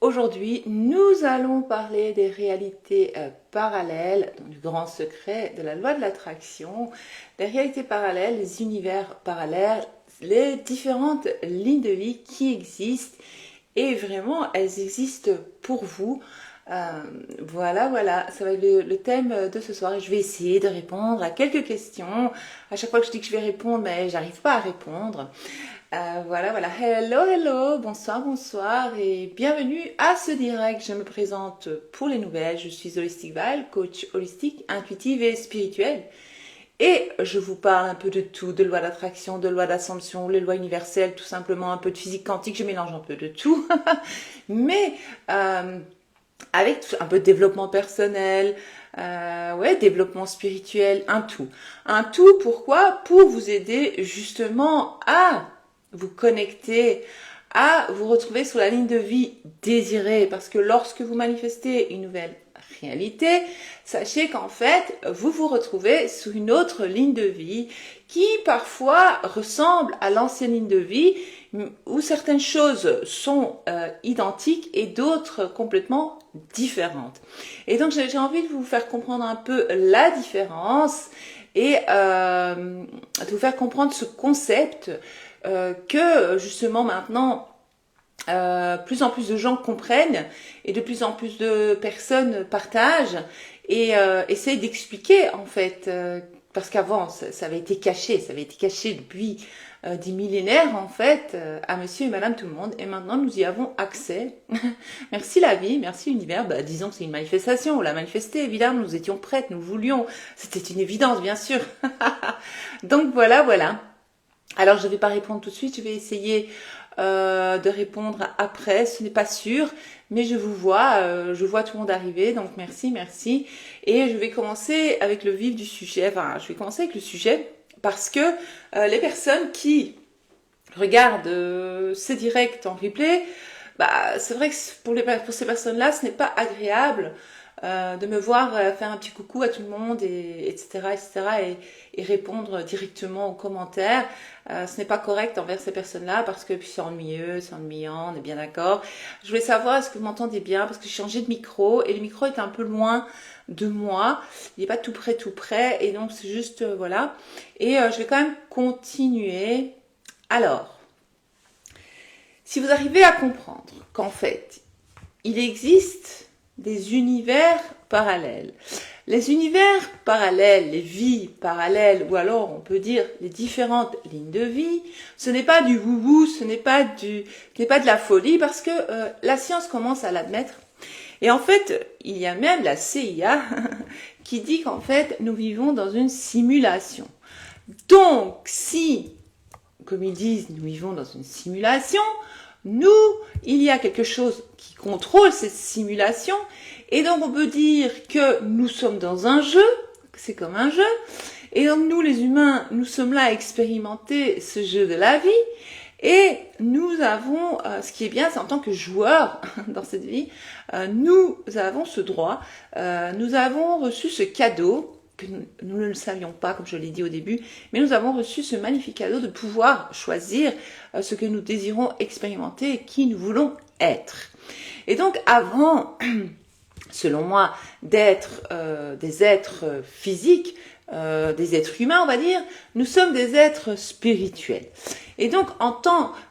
Aujourd'hui, nous allons parler des réalités parallèles, donc du grand secret de la loi de l'attraction, les réalités parallèles, les univers parallèles, les différentes lignes de vie qui existent et vraiment elles existent pour vous. Voilà, ça va être le thème de ce soir et je vais essayer de répondre à quelques questions. À chaque fois que je dis que je vais répondre, mais j'arrive pas à répondre. Voilà. Hello, bonsoir et bienvenue à ce direct. Je me présente pour les nouvelles. Je suis Holistic Val, coach holistique, intuitive et spirituelle. Et je vous parle un peu de tout, de loi d'attraction, de loi d'ascension, les lois universelles, tout simplement un peu de physique quantique. Je mélange un peu de tout. Mais avec un peu de développement personnel, développement spirituel, un tout. Un tout, pourquoi? Pour vous aider justement à vous connecter, à vous retrouver sur la ligne de vie désirée. Parce que lorsque vous manifestez une nouvelle réalité, sachez qu'en fait, vous vous retrouvez sur une autre ligne de vie qui parfois ressemble à l'ancienne ligne de vie, où certaines choses sont identiques et d'autres complètement différentes. Et donc j'ai envie de vous faire comprendre un peu la différence et de vous faire comprendre ce concept que justement maintenant plus en plus de gens comprennent et de plus en plus de personnes partagent et essayent d'expliquer en fait parce qu'avant ça avait été caché depuis des millénaires en fait à monsieur et madame tout le monde et maintenant nous y avons accès. Merci la vie, merci l'univers, disons que c'est une manifestation, on l'a manifesté évidemment, nous étions prêtes, nous voulions, c'était une évidence bien sûr. Donc voilà. Alors je ne vais pas répondre tout de suite, je vais essayer de répondre après, ce n'est pas sûr, mais je vous vois, je vois tout le monde arriver, donc merci. Et je vais commencer avec le vif du sujet, je vais commencer avec le sujet, parce que les personnes qui regardent ces directs en replay, c'est vrai que pour ces personnes-là, ce n'est pas agréable de me voir faire un petit coucou à tout le monde, etc. Et répondre directement aux commentaires. Ce n'est pas correct envers ces personnes-là parce que puis c'est ennuyeux, c'est ennuyant, on est bien d'accord. Je voulais savoir est-ce que vous m'entendez bien parce que j'ai changé de micro et le micro est un peu loin de moi. Il n'est pas tout près et donc c'est juste voilà. Et je vais quand même continuer. Alors, si vous arrivez à comprendre qu'en fait, il existe des univers parallèles. Les univers parallèles, les vies parallèles, ou alors on peut dire les différentes lignes de vie, ce n'est pas du wou-wou, ce n'est pas de la folie, parce que la science commence à l'admettre. Et en fait, il y a même la CIA qui dit qu'en fait, nous vivons dans une simulation. Donc, si, comme ils disent, nous vivons dans une simulation, il y a quelque chose qui contrôle cette simulation et donc on peut dire que nous sommes dans un jeu, c'est comme un jeu, et donc nous les humains, nous sommes là à expérimenter ce jeu de la vie et nous avons, ce qui est bien, c'est en tant que joueurs dans cette vie, nous avons ce droit, nous avons reçu ce cadeau, que nous ne le savions pas, comme je l'ai dit au début, mais nous avons reçu ce magnifique cadeau de pouvoir choisir ce que nous désirons expérimenter et qui nous voulons être. Et donc, avant, selon moi, d'être des êtres physiques, des êtres humains, on va dire, nous sommes des êtres spirituels. Et donc,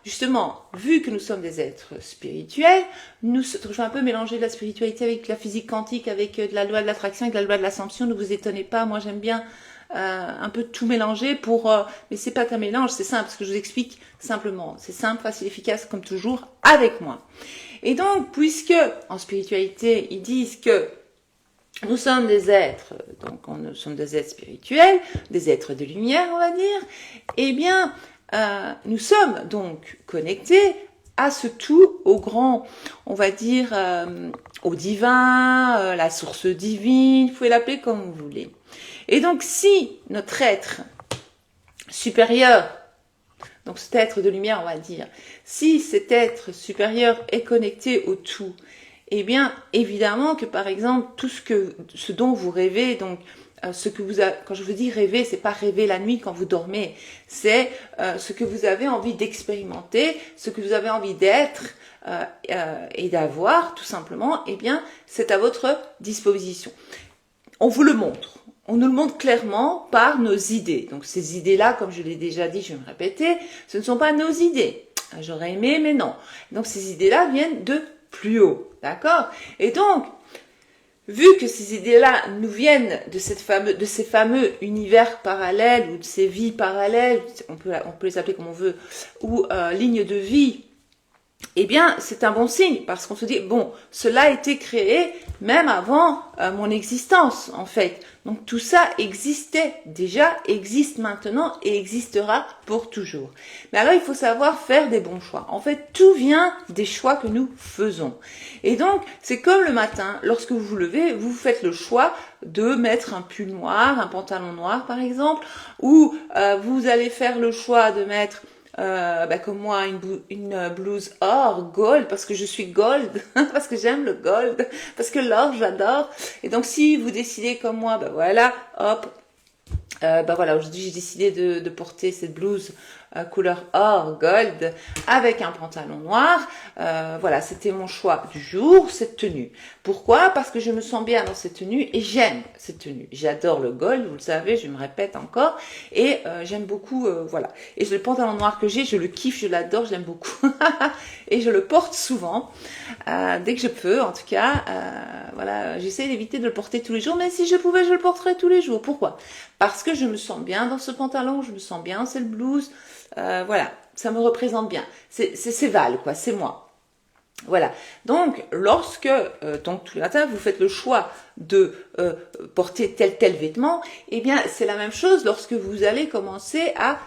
justement, vu que nous sommes des êtres spirituels, je vais un peu mélanger la spiritualité avec la physique quantique, avec de la loi de l'attraction, avec la loi de l'ascension, ne vous étonnez pas, moi j'aime bien un peu tout mélanger mais c'est pas qu'un mélange, c'est simple, parce que je vous explique simplement, c'est simple, facile, efficace, comme toujours, avec moi. Et donc, puisque en spiritualité, ils disent que nous sommes des êtres, nous sommes des êtres spirituels, des êtres de lumière, on va dire, eh bien, nous sommes donc connectés à ce tout, au grand, on va dire, au divin, la source divine, vous pouvez l'appeler comme vous voulez. Et donc, si notre être supérieur, donc cet être de lumière, on va dire, si cet être supérieur est connecté au tout, eh bien, évidemment que par exemple, tout ce dont vous rêvez, donc ce que vous avez, quand je vous dis rêver, c'est pas rêver la nuit quand vous dormez, c'est ce que vous avez envie d'expérimenter, ce que vous avez envie d'être et d'avoir, tout simplement, eh bien, c'est à votre disposition. On vous le montre. On nous le montre clairement par nos idées. Donc ces idées-là, comme je l'ai déjà dit, je vais me répéter, ce ne sont pas nos idées. J'aurais aimé, mais non. Donc ces idées-là viennent de plus haut, d'accord? Et donc, vu que ces idées-là nous viennent de ces fameux univers parallèles ou de ces vies parallèles, on peut les appeler comme on veut, ou lignes de vie, eh bien, c'est un bon signe parce qu'on se dit, bon, cela a été créé même avant mon existence, en fait. Donc, tout ça existait déjà, existe maintenant et existera pour toujours. Mais alors, il faut savoir faire des bons choix. En fait, tout vient des choix que nous faisons. Et donc, c'est comme le matin, lorsque vous vous levez, vous faites le choix de mettre un pull noir, un pantalon noir, par exemple, ou vous allez faire le choix de mettre comme moi, une blouse or, gold, parce que je suis gold, parce que j'aime le gold, parce que l'or, j'adore. Et donc, si vous décidez comme moi, voilà, hop, voilà, aujourd'hui, j'ai décidé de porter cette blouse couleur or, gold, avec un pantalon noir. Voilà, c'était mon choix du jour, cette tenue. Pourquoi? Parce que je me sens bien dans cette tenue et j'aime cette tenue. J'adore le gold, vous le savez, je me répète encore. Et j'aime beaucoup, voilà. Et le pantalon noir que j'ai, je le kiffe, je l'adore, je l'aime beaucoup. Et je le porte souvent, dès que je peux, en tout cas. Voilà, j'essaie d'éviter de le porter tous les jours, mais si je pouvais, je le porterais tous les jours. Pourquoi? Parce que je me sens bien dans ce pantalon, je me sens bien dans cette blouse. Voilà, ça me représente bien. C'est Val, quoi, c'est moi. Voilà. Donc, lorsque, donc tous les matins, vous faites le choix de porter tel vêtement, eh bien, c'est la même chose lorsque vous allez commencer à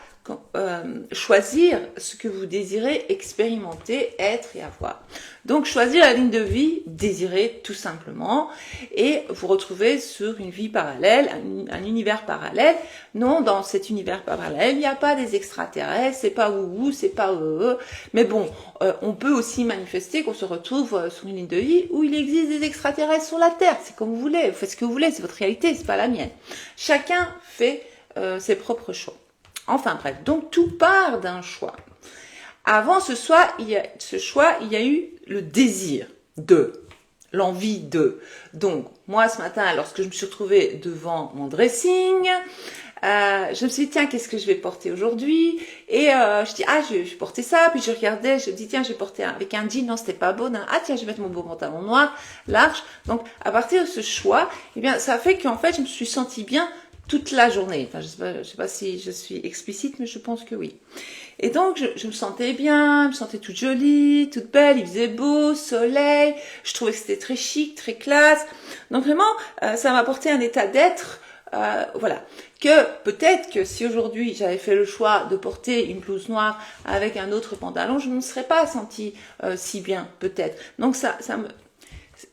choisir ce que vous désirez expérimenter, être et avoir. Donc choisir la ligne de vie désirée tout simplement et vous retrouver sur une vie parallèle, un univers parallèle. Non, dans cet univers parallèle, il n'y a pas des extraterrestres, c'est pas ouhou, c'est pas mais bon, on peut aussi manifester qu'on se retrouve sur une ligne de vie où il existe des extraterrestres sur la Terre. C'est comme vous voulez, vous faites ce que vous voulez, c'est votre réalité, c'est pas la mienne. Chacun fait ses propres choix. Enfin bref, donc tout part d'un choix. Avant ce choix, il y a eu le désir de, l'envie de. Donc moi ce matin, lorsque je me suis retrouvée devant mon dressing, je me suis dit tiens, qu'est-ce que je vais porter aujourd'hui? Et je dis je vais porter ça. Puis je regardais, je me dis tiens, je vais porter avec un jean, non c'était pas beau. Non. Ah tiens, je vais mettre mon beau pantalon noir, large. Donc à partir de ce choix, eh bien ça fait qu'en fait je me suis sentie bien toute la journée. Enfin, je sais pas si je suis explicite, mais je pense que oui. Et donc, je me sentais bien, je me sentais toute jolie, toute belle, il faisait beau, soleil, je trouvais que c'était très chic, très classe. Donc vraiment, ça m'a apporté un état d'être, voilà. Que peut-être que si aujourd'hui j'avais fait le choix de porter une blouse noire avec un autre pantalon, je ne me serais pas sentie si bien, peut-être. Donc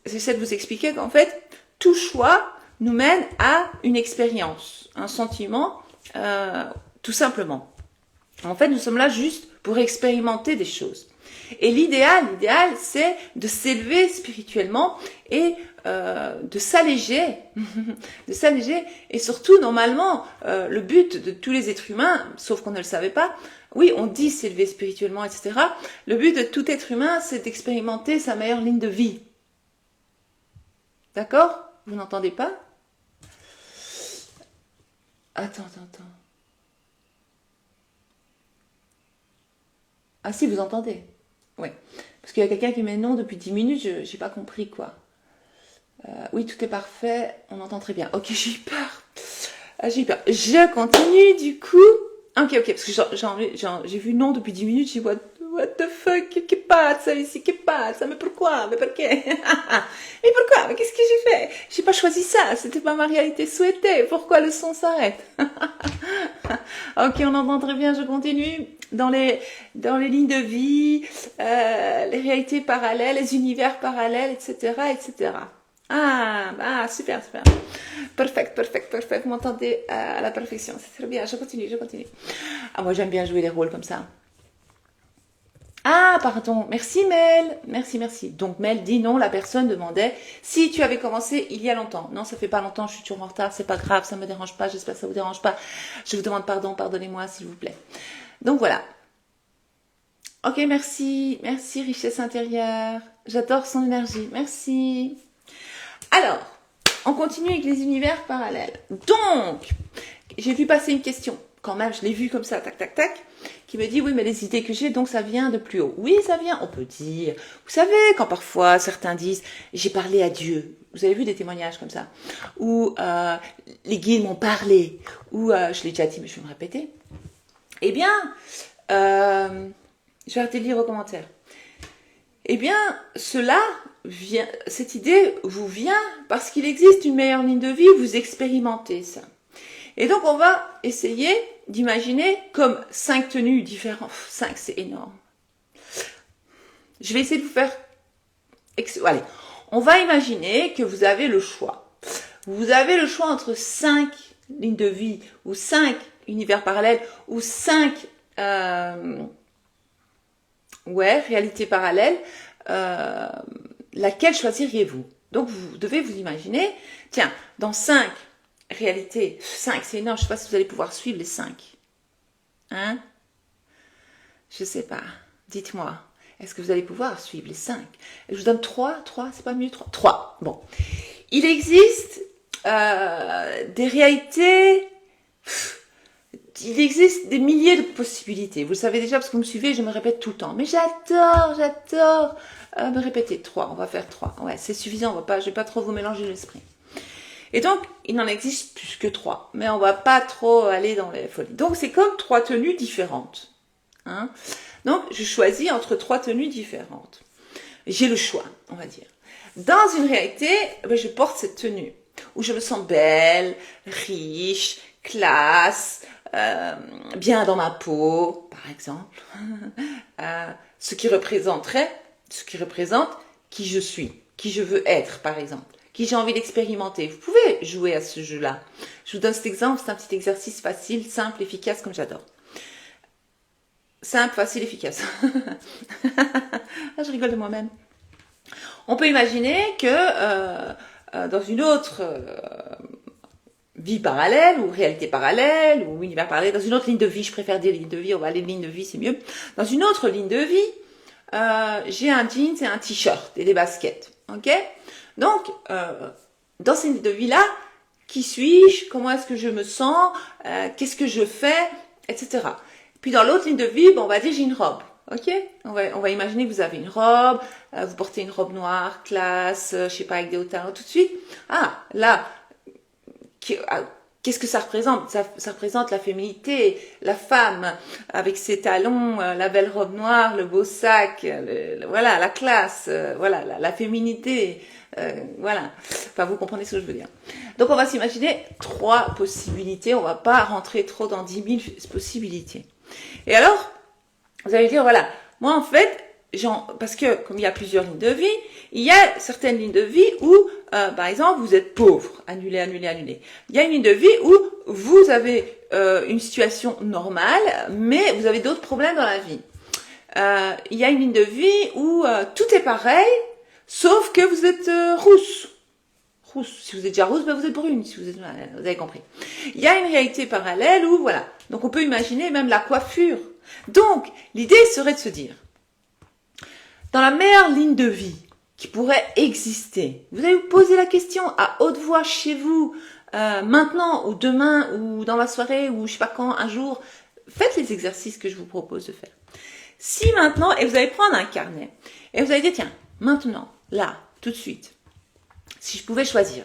j'essaie de vous expliquer qu'en fait, tout choix nous mène à une expérience, un sentiment, tout simplement. En fait, nous sommes là juste pour expérimenter des choses. Et l'idéal, c'est de s'élever spirituellement et de s'alléger, et surtout, normalement, le but de tous les êtres humains, sauf qu'on ne le savait pas, oui, on dit s'élever spirituellement, etc. Le but de tout être humain, c'est d'expérimenter sa meilleure ligne de vie. D'accord? Vous n'entendez pas? Attends. Ah si, vous entendez? Oui. Parce qu'il y a quelqu'un qui met non depuis 10 minutes, je n'ai pas compris quoi. Oui, tout est parfait, on entend très bien. Ok, j'ai eu peur. J'ai eu peur. Je continue du coup. Ok, parce que j'ai vu non depuis 10 minutes, j'ai dit what the fuck, che pazza ici, che pazza, mais pourquoi, mais perché? Mais pourquoi, mais qu'est-ce que j'ai fait? J'ai pas choisi ça, c'était pas ma réalité souhaitée, pourquoi le son s'arrête? Ok, on entend très bien, je continue. Dans les lignes de vie, les réalités parallèles, les univers parallèles, etc., etc. Super. Perfect. Vous m'entendez à la perfection. C'est très bien. Je continue. Ah, moi, j'aime bien jouer les rôles comme ça. Ah, pardon, merci Mel, merci, merci. Donc Mel dit non, la personne demandait si tu avais commencé il y a longtemps. Non, ça fait pas longtemps, je suis toujours en retard, c'est pas grave, ça me dérange pas, j'espère que ça vous dérange pas. Je vous demande pardon, pardonnez-moi s'il vous plaît. Donc voilà. Ok, merci, merci richesse intérieure. J'adore son énergie, merci. Alors, on continue avec les univers parallèles. Donc, j'ai vu passer une question, quand même, je l'ai vue comme ça, tac, tac, tac, qui me dit, oui, mais les idées que j'ai, donc ça vient de plus haut. Oui, ça vient, on peut dire. Vous savez, quand parfois certains disent, j'ai parlé à Dieu. Vous avez vu des témoignages comme ça? Ou les guides m'ont parlé. Ou, je l'ai déjà dit, mais je vais me répéter. Eh bien, je vais arrêter de lire vos commentaires. Eh bien, cette idée vous vient parce qu'il existe une meilleure ligne de vie où vous expérimentez ça. Et donc, on va essayer d'imaginer comme 5 tenues différentes. 5, c'est énorme. Je vais essayer de vous faire... Allez, on va imaginer que vous avez le choix. Vous avez le choix entre 5 lignes de vie ou 5 univers parallèles ou 5 réalités parallèles. Laquelle choisiriez-vous? Donc, vous devez vous imaginer, tiens, dans 5 réalités, 5, c'est énorme, je ne sais pas si vous allez pouvoir suivre les 5. Hein? Je ne sais pas. Dites-moi, est-ce que vous allez pouvoir suivre les 5? Je vous donne 3, c'est pas mieux 3? 3, bon. Il existe des réalités... Il existe des milliers de possibilités. Vous le savez déjà parce que vous me suivez, je me répète tout le temps. Mais j'adore me répéter. 3, on va faire 3. Ouais, c'est suffisant, je ne vais pas trop vous mélanger l'esprit. Et donc, il n'en existe plus que 3. Mais on ne va pas trop aller dans les folies. Donc, c'est comme 3 tenues différentes. Hein? Donc, je choisis entre 3 tenues différentes. J'ai le choix, on va dire. Dans une réalité, je porte cette tenue où je me sens belle, riche, classe, bien dans ma peau, par exemple. Ce qui représente qui je suis, qui je veux être, par exemple, qui j'ai envie d'expérimenter. Vous pouvez jouer à ce jeu-là. Je vous donne cet exemple, c'est un petit exercice facile, simple, efficace, comme j'adore. Simple, facile, efficace. Je rigole de moi-même. On peut imaginer que dans une autre vie parallèle, ou réalité parallèle, ou univers parallèle, dans une autre ligne de vie, je préfère dire ligne de vie, on va aller ligne de vie, c'est mieux. Dans une autre ligne de vie, j'ai un jeans et un t-shirt et des baskets. Ok? Donc, dans cette ligne de vie-là, qui suis-je? Comment est-ce que je me sens? Qu'est-ce que je fais? Etc. Puis dans l'autre ligne de vie, on va dire j'ai une robe. Ok? On va imaginer que vous avez une robe, vous portez une robe noire, classe, je sais pas, avec des hauts talons, tout de suite. Ah, là, qu'est-ce que ça représente? Ça représente la féminité, la femme, avec ses talons, la belle robe noire, le beau sac, voilà, la classe, voilà, la féminité, voilà. Enfin, vous comprenez ce que je veux dire. Donc, on va s'imaginer 3 possibilités. On va pas rentrer trop dans 10 000 possibilités. Et alors, vous allez dire, voilà, moi en fait, parce que comme il y a plusieurs lignes de vie, il y a certaines lignes de vie où, par exemple, vous êtes pauvre, annulé. Il y a une ligne de vie où vous avez une situation normale, mais vous avez d'autres problèmes dans la vie. Il y a une ligne de vie où tout est pareil, sauf que vous êtes rousse. Si vous êtes déjà rousse, vous êtes brune, vous avez compris. Il y a une réalité parallèle où, voilà, donc on peut imaginer même la coiffure. Donc, l'idée serait de se dire, dans la meilleure ligne de vie qui pourrait exister, vous allez vous poser la question à haute voix chez vous, maintenant ou demain ou dans la soirée ou je sais pas quand, un jour, faites les exercices que je vous propose de faire. Si maintenant, et vous allez prendre un carnet, et vous allez dire, tiens, maintenant, là, tout de suite, si je pouvais choisir,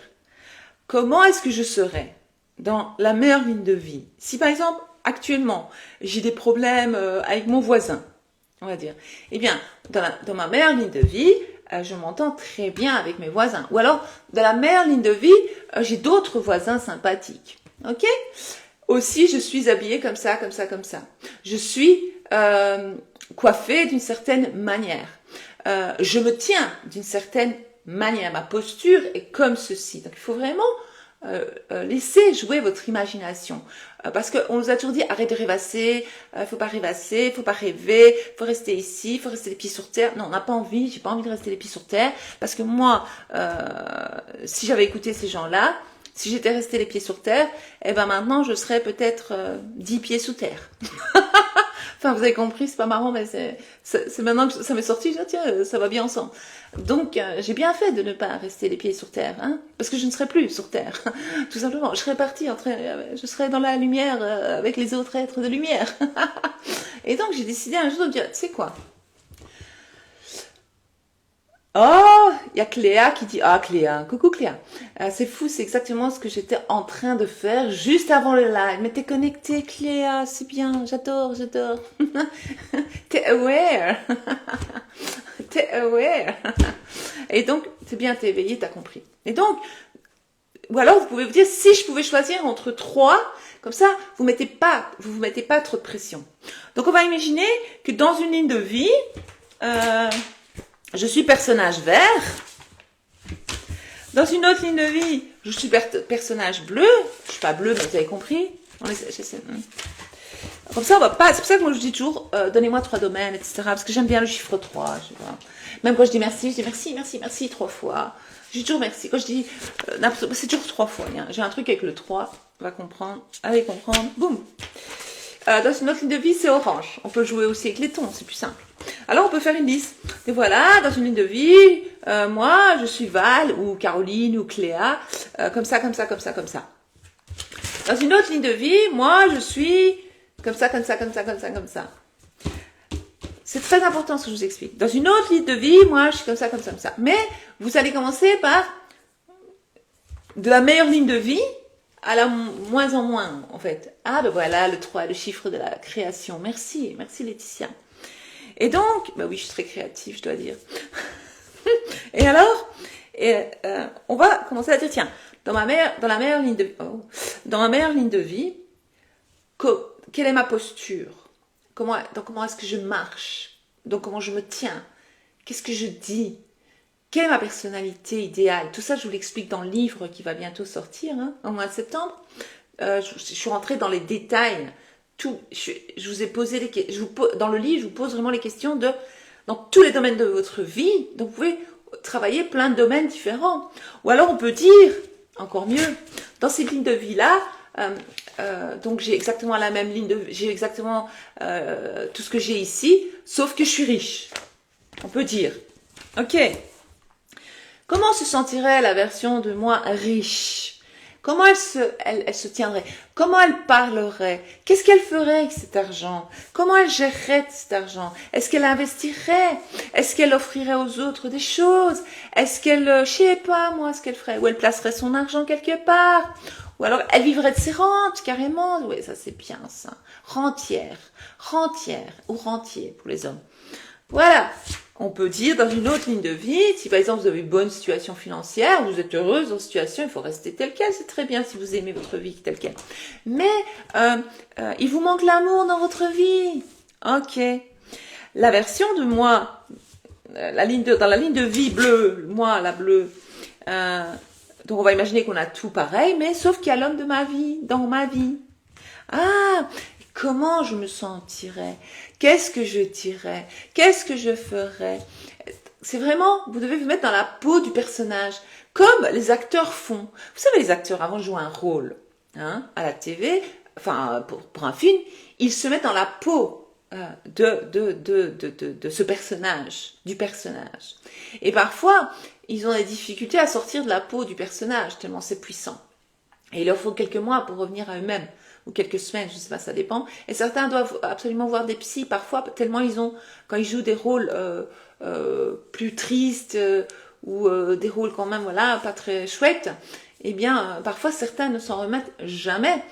comment est-ce que je serais dans la meilleure ligne de vie? Si par exemple, actuellement, j'ai des problèmes avec mon voisin, on va dire, eh bien, dans ma meilleure ligne de vie, je m'entends très bien avec mes voisins. Ou alors, dans la meilleure ligne de vie, j'ai d'autres voisins sympathiques. Ok? Aussi, je suis habillée comme ça. Je suis coiffée d'une certaine manière. Je me tiens d'une certaine manière. Ma posture est comme ceci. Donc, il faut vraiment laissez jouer votre imagination. Parce qu'on nous a toujours dit, arrête de rêvasser, faut pas rêvasser, faut pas rêver, faut rester ici, faut rester les pieds sur terre. Non, on n'a pas envie, j'ai pas envie de rester les pieds sur terre. Parce que moi, si j'avais écouté ces gens-là, si j'étais restée les pieds sur terre, eh ben maintenant je serais peut-être 10 pieds sous terre. Enfin, vous avez compris, c'est pas marrant, mais c'est maintenant que ça m'est sorti, je dis, tiens, ça va bien ensemble. Donc, j'ai bien fait de ne pas rester les pieds sur terre, hein, parce que je ne serais plus sur terre, tout simplement. Je serais partie, je serais dans la lumière avec les autres êtres de lumière. Et donc, j'ai décidé un jour de dire, tu sais quoi? Oh, il y a Cléa qui dit, ah Cléa, coucou Cléa. C'est fou, c'est exactement ce que j'étais en train de faire juste avant le live. Mais t'es connectée Cléa, c'est bien, j'adore, j'adore. T'es aware. T'es aware. Et donc, c'est bien, t'es éveillé, t'as compris. Et donc, ou alors vous pouvez vous dire, si je pouvais choisir entre trois, comme ça, vous vous mettez pas trop de pression. Donc on va imaginer que dans une ligne de vie, je suis personnage vert. Dans une autre ligne de vie, je suis personnage bleu. Je suis pas bleu, mais vous avez compris. Comme ça, on va pas. C'est pour ça que moi je dis toujours, donnez-moi 3 domaines, etc. Parce que j'aime bien le chiffre 3. Même quand je dis merci, je dis merci, merci, merci 3 fois. Je dis toujours merci. Quand je dis, c'est toujours 3 fois. J'ai un truc avec le 3. On va comprendre. Allez comprendre. Boum. Dans une autre ligne de vie, c'est orange. On peut jouer aussi avec les tons, c'est plus simple. Alors, on peut faire une liste. Et voilà, dans une ligne de vie, moi, je suis Val, ou Caroline, ou Cléa, comme ça, comme ça, comme ça, comme ça. Dans une autre ligne de vie, moi, je suis comme ça, comme ça, comme ça, comme ça, comme ça. C'est très important ce que je vous explique. Dans une autre ligne de vie, moi, je suis comme ça, comme ça, comme ça. Mais vous allez commencer par de la meilleure ligne de vie à la moins en moins, en fait. Ah, ben voilà, le 3, le chiffre de la création. Merci, merci Laetitia. Et donc, bah oui, je suis très créative, je dois dire. Et alors, on va commencer à dire, tiens, dans ma meilleure ligne de vie, quelle est ma posture? Comment est-ce que je marche? Donc, comment je me tiens? Qu'est-ce que je dis? Quelle est ma personnalité idéale? Tout ça, je vous l'explique dans le livre qui va bientôt sortir, hein, au mois de septembre. Je suis rentrée dans les détails. Je vous ai posé dans le livre, je vous pose vraiment les questions dans tous les domaines de votre vie. Donc, vous pouvez travailler plein de domaines différents. Ou alors, on peut dire, encore mieux, dans cette ligne de vie-là, donc j'ai exactement la même ligne de vie, j'ai exactement tout ce que j'ai ici, sauf que je suis riche. On peut dire, ok. Comment se sentirait la version de moi riche? Comment elle se tiendrait? Comment elle parlerait? Qu'est-ce qu'elle ferait avec cet argent? Comment elle gérerait cet argent? Est-ce qu'elle investirait? Est-ce qu'elle offrirait aux autres des choses? Est-ce qu'elle, je sais pas moi, ce qu'elle ferait? Ou elle placerait son argent quelque part? Ou alors elle vivrait de ses rentes, carrément? Oui, ça c'est bien ça. Rentière ou rentier pour les hommes. Voilà. On peut dire dans une autre ligne de vie, si par exemple vous avez une bonne situation financière, vous êtes heureuse dans cette situation, il faut rester tel quel, c'est très bien si vous aimez votre vie telle quelle. Mais il vous manque l'amour dans votre vie. Ok. La version de moi, dans la ligne de vie bleue, moi la bleue, donc on va imaginer qu'on a tout pareil, mais sauf qu'il y a l'homme de ma vie, dans ma vie. Ah, comment je me sentirais? Qu'est-ce que je dirais? Qu'est-ce que je ferais? C'est vraiment, vous devez vous mettre dans la peau du personnage, comme les acteurs font. Vous savez, les acteurs, avant de jouer un rôle, hein, à la TV, enfin, pour un film, ils se mettent dans la peau de ce personnage, du personnage. Et parfois, ils ont des difficultés à sortir de la peau du personnage, tellement c'est puissant. Et il leur faut quelques mois pour revenir à eux-mêmes. Ou quelques semaines, je ne sais pas, ça dépend. Et certains doivent absolument voir des psys parfois, tellement quand ils jouent des rôles plus tristes ou des rôles quand même, voilà, pas très chouettes, eh bien, parfois certains ne s'en remettent jamais.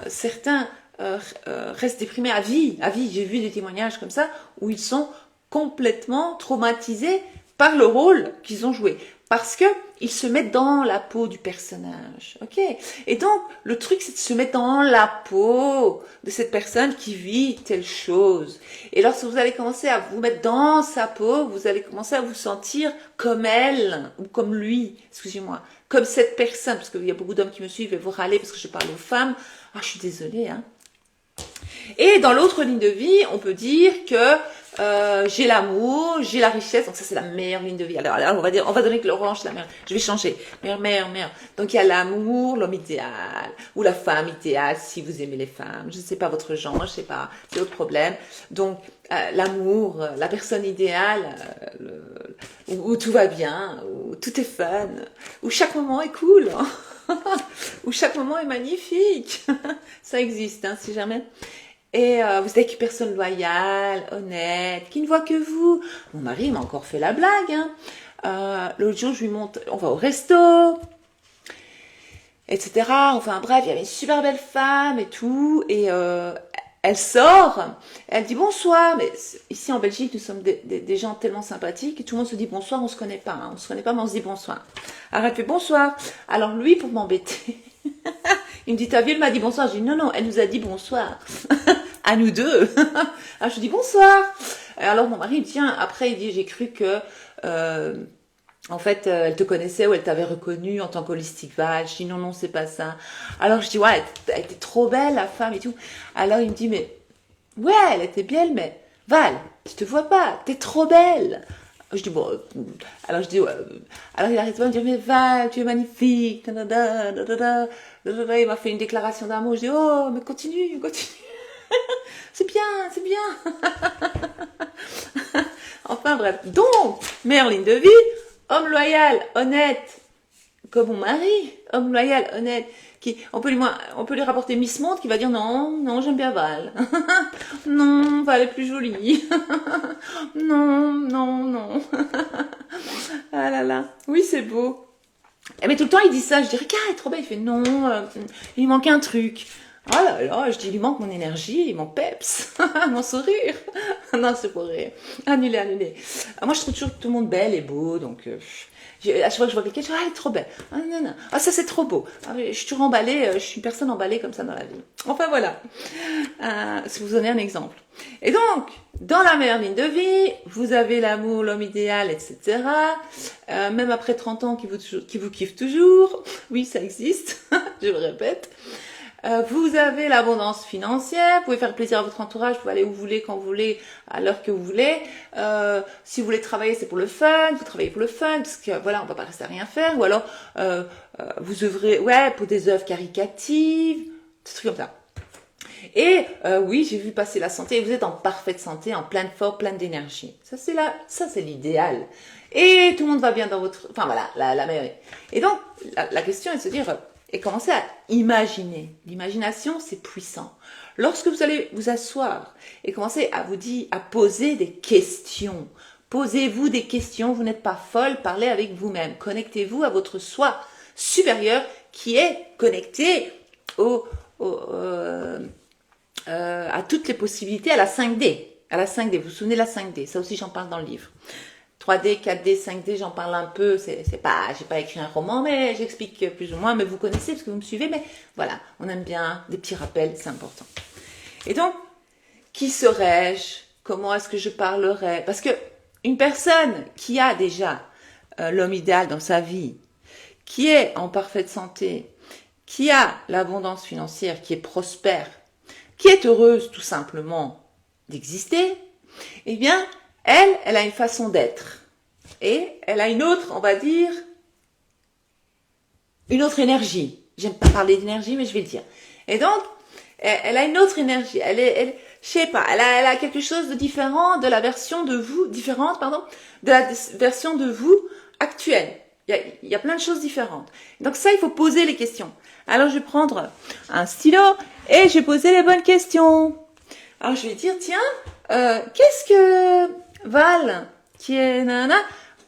Certains restent déprimés à vie. À vie, j'ai vu des témoignages comme ça où ils sont complètement traumatisés par le rôle qu'ils ont joué. Parce que ils se mettent dans la peau du personnage, ok? Et donc, le truc, c'est de se mettre dans la peau de cette personne qui vit telle chose. Et lorsque vous allez commencer à vous mettre dans sa peau, vous allez commencer à vous sentir comme elle, ou comme lui, excusez-moi, comme cette personne, parce qu'il y a beaucoup d'hommes qui me suivent et vous râlez parce que je parle aux femmes. Ah, je suis désolée, hein. Et dans l'autre ligne de vie, on peut dire que j'ai l'amour, j'ai la richesse, donc ça c'est la meilleure ligne de vie. Alors on va donner que l'orange c'est la meilleure. Je vais changer. Meilleure. Donc il y a l'amour, l'homme idéal, ou la femme idéale si vous aimez les femmes. Je ne sais pas votre genre, je sais pas, c'est autre problème. Donc l'amour, la personne idéale, où tout va bien, où tout est fun, où chaque moment est cool, hein, où chaque moment est magnifique. Ça existe, hein, si jamais. Et vous êtes une personne loyale, honnête, qui ne voit que vous. Mon mari m'a encore fait la blague. Hein. L'autre jour, je lui montre, on va au resto, etc. Enfin bref, il y avait une super belle femme et tout. Et elle sort, elle dit bonsoir. Mais ici en Belgique, nous sommes des gens tellement sympathiques. Et tout le monde se dit bonsoir, on se connaît pas. Hein. On se connaît pas, mais on se dit bonsoir. Alors elle fait bonsoir. Alors lui, pour m'embêter... Il me dit, ta vie, elle m'a dit bonsoir. Je dis, non, elle nous a dit bonsoir. À nous deux. Alors, je dis bonsoir. Alors, mon mari, il me dit, tiens, après, il dit, j'ai cru que, en fait, elle te connaissait ou elle t'avait reconnu en tant qu'holistic Val. Je dis, non, c'est pas ça. Alors, je dis, ouais, elle était trop belle, la femme et tout. Alors, il me dit, mais, ouais, elle était belle, mais, Val, je te vois pas, t'es trop belle. Je dis, bon, alors je dis, ouais. Alors il arrête pas de me dire, mais Val, tu es magnifique. Il m'a fait une déclaration d'amour. Je dis, oh, mais continue. C'est bien. Enfin bref. Donc, meilleure ligne de vie, homme loyal, honnête, comme mon mari, homme loyal, honnête, on peut lui rapporter Miss Monde qui va dire non, j'aime bien Val. Non, Val est plus jolie. Non. Ah là là, oui c'est beau. Mais tout le temps il dit ça, je dis regarde, elle est trop belle, il fait non, il manque un truc. Oh là là, je dis il lui manque mon énergie, mon peps, mon sourire. Non, c'est pour rire. Annulé. Moi je trouve toujours tout le monde belle et beau, donc... à chaque fois que je vois quelqu'un, je dis, ah, elle est trop belle. Ah, non. Ah, ça, c'est trop beau. Ah, je suis toujours emballée, je suis une personne emballée comme ça dans la vie. Enfin, voilà. Si vous donnez un exemple. Et donc, dans la meilleure ligne de vie, vous avez l'amour, l'homme idéal, etc. Même après 30 ans, qui vous kiffe toujours. Oui, ça existe. Je le répète. Vous avez l'abondance financière, vous pouvez faire plaisir à votre entourage, vous pouvez aller où vous voulez, quand vous voulez, à l'heure que vous voulez. Si vous voulez travailler, c'est pour le fun, vous travaillez pour le fun, parce que voilà, on va pas rester à rien faire. Ou alors, vous œuvrez, pour des œuvres caricatives, des trucs comme ça. Et oui, j'ai vu passer la santé, vous êtes en parfaite santé, en pleine forme, pleine d'énergie. Ça c'est l'idéal. Et tout le monde va bien dans votre... Enfin voilà, la meilleure. Et donc, la question est de se dire... Et commencez à imaginer. L'imagination, c'est puissant. Lorsque vous allez vous asseoir et commencer à poser des questions, posez-vous des questions, vous n'êtes pas folle, parlez avec vous-même. Connectez-vous à votre soi supérieur qui est connecté à toutes les possibilités, à la 5D. Vous vous souvenez de la 5D, ça aussi j'en parle dans le livre. 3D, 4D, 5D, j'en parle un peu, j'ai pas écrit un roman, mais j'explique plus ou moins, mais vous connaissez parce que vous me suivez, mais voilà, on aime bien des petits rappels, c'est important. Et donc, qui serais-je? Comment est-ce que je parlerais? Parce que une personne qui a déjà l'homme idéal dans sa vie, qui est en parfaite santé, qui a l'abondance financière, qui est prospère, qui est heureuse tout simplement d'exister, eh bien, elle a une façon d'être. Et elle a une autre, on va dire, une autre énergie. J'aime pas parler d'énergie, mais je vais le dire. Et donc, elle a une autre énergie. Je sais pas, elle a quelque chose de différent de la version de vous, de la version de vous actuelle. Il y a plein de choses différentes. Donc ça, il faut poser les questions. Alors, je vais prendre un stylo et je vais poser les bonnes questions. Alors, je vais dire, tiens, qu'est-ce que Val, qui est nana,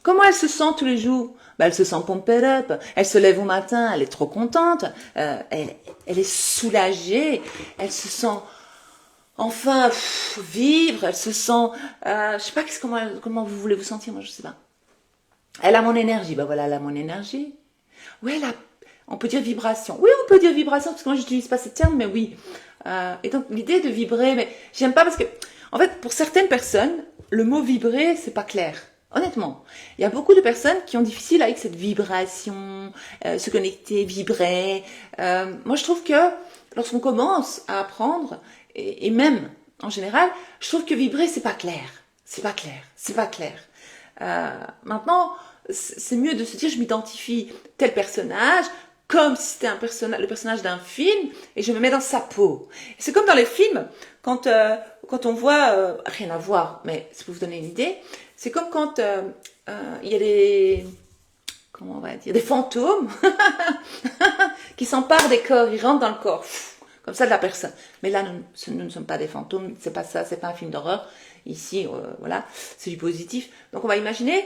comment elle se sent tous les jours? Elle se sent pumped up, elle se lève au matin, elle est trop contente, elle est soulagée, elle se sent enfin vivre, elle se sent, je sais pas comment vous voulez vous sentir, moi je sais pas. Elle a mon énergie, voilà, elle a mon énergie. Oui, on peut dire vibration. Oui, on peut dire vibration, parce que moi j'utilise pas ce terme, mais oui. Et donc l'idée de vibrer, mais j'aime pas parce que, en fait, pour certaines personnes, le mot vibrer, c'est pas clair. Honnêtement, il y a beaucoup de personnes qui ont difficile avec cette vibration, se connecter, vibrer. Moi, je trouve que lorsqu'on commence à apprendre, et même en général, je trouve que vibrer, c'est pas clair. C'est pas clair. C'est pas clair. Maintenant, c'est mieux de se dire, je m'identifie tel personnage, comme si c'était le personnage d'un film, et je me mets dans sa peau. C'est comme dans les films, quand on voit, rien à voir, mais ça peut vous donner une idée, c'est comme quand il y a comment on va dire, des fantômes qui s'emparent des corps, ils rentrent dans le corps, comme ça de la personne. Mais là, nous ne sommes pas des fantômes, c'est pas ça, c'est pas un film d'horreur. Ici, voilà, c'est du positif. Donc on va imaginer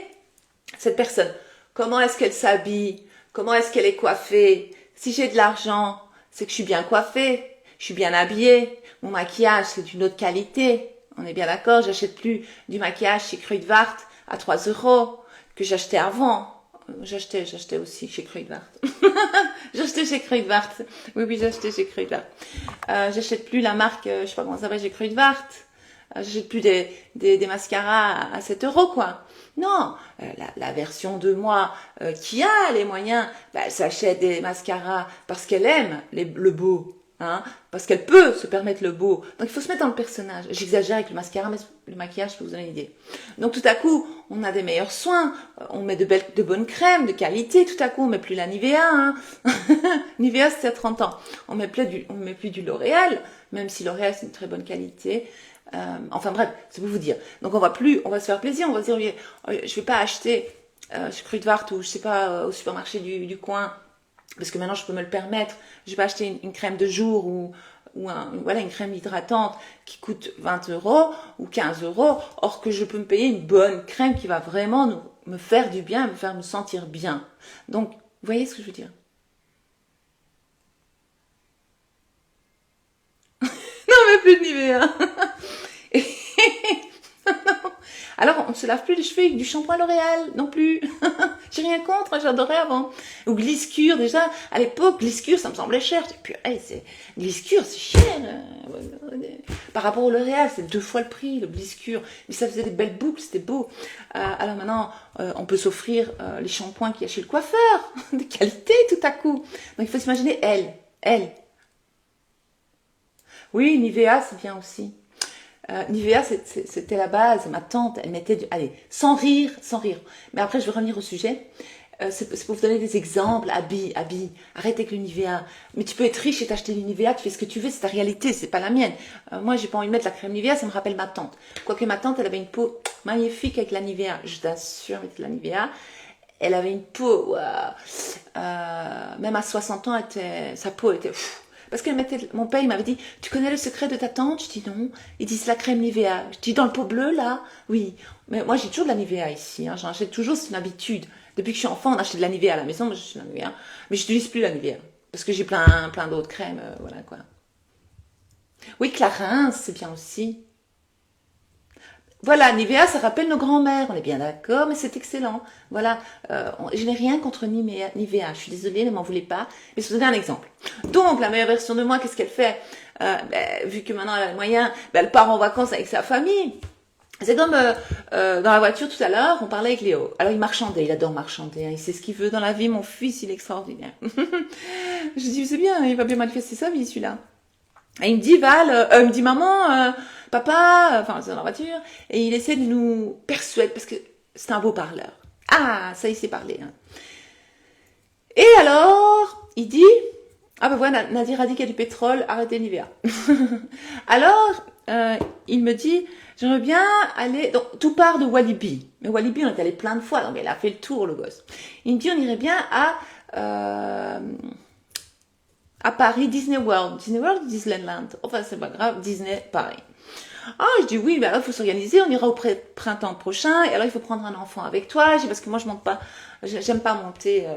cette personne. Comment est-ce qu'elle s'habille? Comment est-ce qu'elle est coiffée? Si j'ai de l'argent, c'est que je suis bien coiffée, je suis bien habillée, mon maquillage c'est d'une autre qualité. On est bien d'accord, j'achète plus du maquillage chez Kruidvat à 3 € que j'achetais avant. J'achetais aussi chez Kruidvat. J'achetais chez Kruidvat. Oui, j'achetais chez Kruidvat. J'achète plus la marque, je sais pas comment ça s'appelle, chez Kruidvat. J'achète plus des mascaras à 7 € quoi. Non, la version de moi qui a les moyens, elle s'achète des mascaras parce qu'elle aime le beau. Hein, parce qu'elle peut se permettre le beau. Donc il faut se mettre dans le personnage. J'exagère avec le mascara, mais le maquillage, je peux vous donner une idée. Donc tout à coup, on a des meilleurs soins, on met de bonnes crèmes, de qualité. Tout à coup, on met plus la Nivea. Hein. Nivea, c'était à 30 ans. On met plus du L'Oréal, même si L'Oréal, c'est une très bonne qualité. Enfin bref, c'est pour vous dire. Donc on va se faire plaisir, on va se dire, je vais pas acheter chez Kruidvat ou je sais pas, au supermarché du coin, parce que maintenant je peux me le permettre. Je vais pas acheter une crème de jour ou voilà, une crème hydratante qui coûte 20 € ou 15 €, or que je peux me payer une bonne crème qui va vraiment me faire du bien, me faire me sentir bien. Donc, vous voyez ce que je veux dire? Non, mais plus de Nivea. Alors, on ne se lave plus les cheveux avec du shampoing L'Oréal, non plus. J'ai rien contre, j'adorais avant. Ou Gliscure, déjà, à l'époque, Gliscure, ça me semblait cher. Et puis, Gliscure, c'est cher. Par rapport au L'Oréal, c'est 2 fois le prix, le Gliscure. Mais ça faisait des belles boucles, c'était beau. Alors maintenant, on peut s'offrir les shampoings qu'il y a chez le coiffeur, de qualité tout à coup. Donc, il faut s'imaginer elle. Oui, Nivea, c'est bien aussi. Nivea, c'était la base. Ma tante, elle mettait allez, sans rire. Mais après, je vais revenir au sujet. C'est pour vous donner des exemples. Habille. Arrête avec le Nivea. Mais tu peux être riche et t'acheter du Nivea. Tu fais ce que tu veux. C'est ta réalité. C'est pas la mienne. Moi, j'ai pas envie de mettre la crème Nivea. Ça me rappelle ma tante. Quoique ma tante, elle avait une peau magnifique avec la Nivea. Je t'assure, avec la Nivea. Elle avait une peau, même à 60 ans, sa peau était... Parce qu'elle mettait, mon père, il m'avait dit, tu connais le secret de ta tante? Je dis non. Il dit, c'est la crème Nivea. Je dis, dans le pot bleu, là? Oui. Mais moi, j'ai toujours de la Nivea ici. Hein. J'en achète toujours, c'est une habitude. Depuis que je suis enfant, on achète de la Nivea à la maison. Moi, je suis de la Nivea. Mais je n'utilise plus la Nivea. Parce que j'ai plein d'autres crèmes. Voilà, quoi. Oui, Clarins, c'est bien aussi. Voilà, Nivea, ça rappelle nos grands-mères, on est bien d'accord, mais c'est excellent. Voilà, je n'ai rien contre Nivea, je suis désolée, ne m'en voulez pas, mais je vous donne un exemple. Donc, la meilleure version de moi, qu'est-ce qu'elle fait? Vu que maintenant elle a les moyens, elle part en vacances avec sa famille. C'est comme dans la voiture tout à l'heure, on parlait avec Léo. Alors il marchandait, il adore marchander, hein, il sait ce qu'il veut dans la vie, mon fils, il est extraordinaire. Je dis, c'est bien, il va bien manifester sa vie celui-là. Et il me dit, Val, il me dit, maman, papa, enfin, c'est dans la voiture, et il essaie de nous persuader, parce que c'est un beau parleur. Ah, ça, il sait parler. Hein. Et alors, il dit, ah ben voilà, Nadir a dit qu'il y a du pétrole, arrêtez Nivea. Alors, il me dit, j'aimerais bien aller, donc tout part de Walibi. Mais Walibi, on est allé plein de fois, donc il a fait le tour, le gosse. Il me dit, on irait bien à Paris, Disney World ou Disneyland. Enfin, c'est pas grave, Disney, Paris. Ah, je dis oui, mais alors il faut s'organiser, on ira au printemps prochain, et alors il faut prendre un enfant avec toi. Je dis parce que moi je monte pas, j'aime pas monter,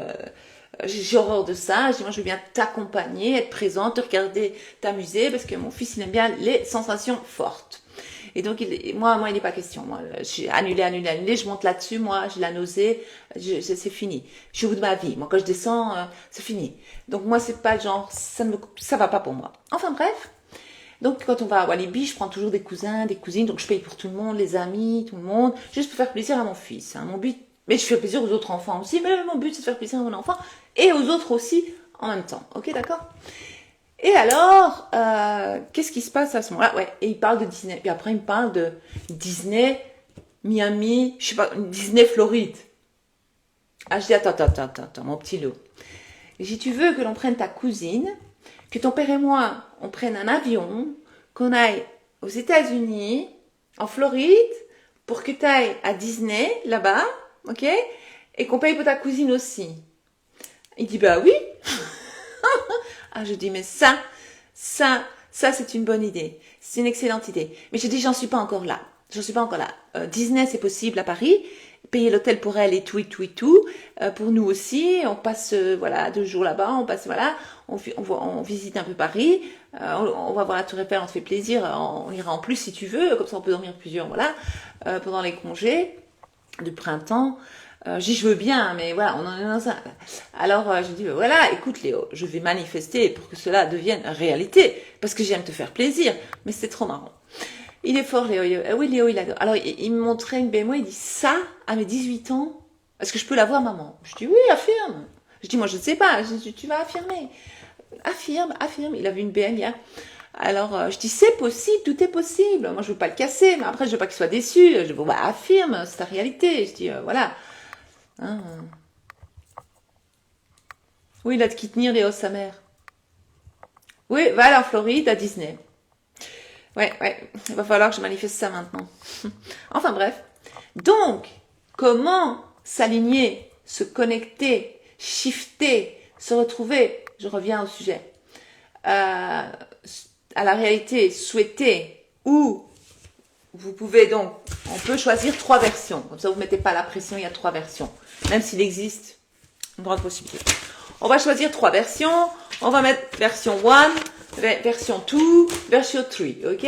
j'ai horreur de ça. Je dis moi je veux bien t'accompagner, être présente, te regarder, t'amuser, parce que mon fils il aime bien les sensations fortes. Et donc moi il n'est pas question. Moi, j'ai annulé, je monte là-dessus, moi j'ai la nausée, c'est fini. Je suis au bout de ma vie. Moi quand je descends, c'est fini. Donc moi c'est pas le genre, ça va pas pour moi. Enfin bref. Donc, quand on va à Walibi, je prends toujours des cousins, des cousines, donc je paye pour tout le monde, les amis, tout le monde, juste pour faire plaisir à mon fils. Hein. Mon but, mais je fais plaisir aux autres enfants aussi, mais mon but, c'est de faire plaisir à mon enfant et aux autres aussi en même temps. Ok, d'accord? Et alors, qu'est-ce qui se passe à ce moment-là? Ouais, et il parle de Disney. Puis après, il me parle de Disney, Miami, je sais pas, Disney, Floride. Ah, je dis, attends, mon petit loup. Si tu veux que l'on prenne ta cousine, que ton père et moi, on prenne un avion, qu'on aille aux États-Unis, en Floride, pour que tu ailles à Disney, là-bas, ok? Et qu'on paye pour ta cousine aussi. Il dit, bah oui. Ah, je dis, mais ça, c'est une bonne idée. C'est une excellente idée. Mais je dis, j'en suis pas encore là. Disney, c'est possible à Paris. Payer l'hôtel pour elle et tout. Pour nous aussi, on passe, voilà, 2 jours là-bas, on visite un peu Paris, on va voir la Tour Eiffel, on te fait plaisir, on ira en plus si tu veux, comme ça on peut dormir plusieurs, voilà, pendant les congés du printemps. Je veux bien, mais voilà, on en est dans ça. Alors, je dis, voilà, écoute Léo, je vais manifester pour que cela devienne réalité, parce que j'aime te faire plaisir, mais c'est trop marrant. Il est fort, Léo. Oui, Léo, il adore. Alors, il me montrait une BMW, il dit, ça, à mes 18 ans, est-ce que je peux l'avoir, maman? Je dis, oui, affirme. Je dis, moi, je ne sais pas. Je dis, tu vas affirmer. Affirme. Il avait une BMW hier. Alors, je dis, c'est possible, tout est possible. Moi, je veux pas le casser, mais après, je veux pas qu'il soit déçu. Je dis, bon, bah, affirme, c'est ta réalité. Je dis, voilà. Hein. Oui, il a de qui tenir, Léo, sa mère. Oui, va aller en Floride, à Disney. Ouais, il va falloir que je manifeste ça maintenant. Enfin bref. Donc, comment s'aligner, se connecter, shifter, se retrouver, je reviens au sujet, à la réalité souhaitée, ou vous pouvez donc, on peut choisir 3 versions. Comme ça, vous ne mettez pas la pression, il y a 3 versions. Même s'il existe une grande possibilité. On va choisir 3 versions. On va mettre version 1, version 2, version 3, ok?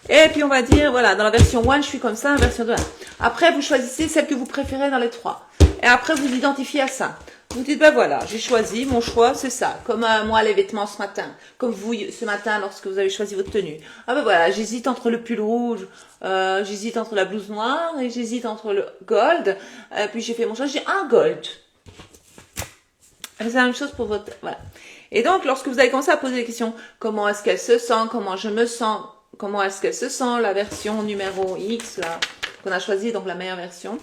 Et puis on va dire, voilà, dans la version 1, je suis comme ça, version 2. Après, vous choisissez celle que vous préférez dans les 3. Et après, vous identifiez à ça. Vous dites, ben voilà, j'ai choisi, mon choix, c'est ça. Comme moi, les vêtements ce matin. Comme vous, ce matin, lorsque vous avez choisi votre tenue. Ah ben voilà, j'hésite entre le pull rouge, j'hésite entre la blouse noire, et j'hésite entre le gold. Puis j'ai fait mon choix, j'ai un gold. C'est la même chose pour votre... Voilà. Et donc, lorsque vous allez commencer à poser des questions, comment est-ce qu'elle se sent, comment je me sens, comment est-ce qu'elle se sent, la version numéro X, là, qu'on a choisi, donc la meilleure version,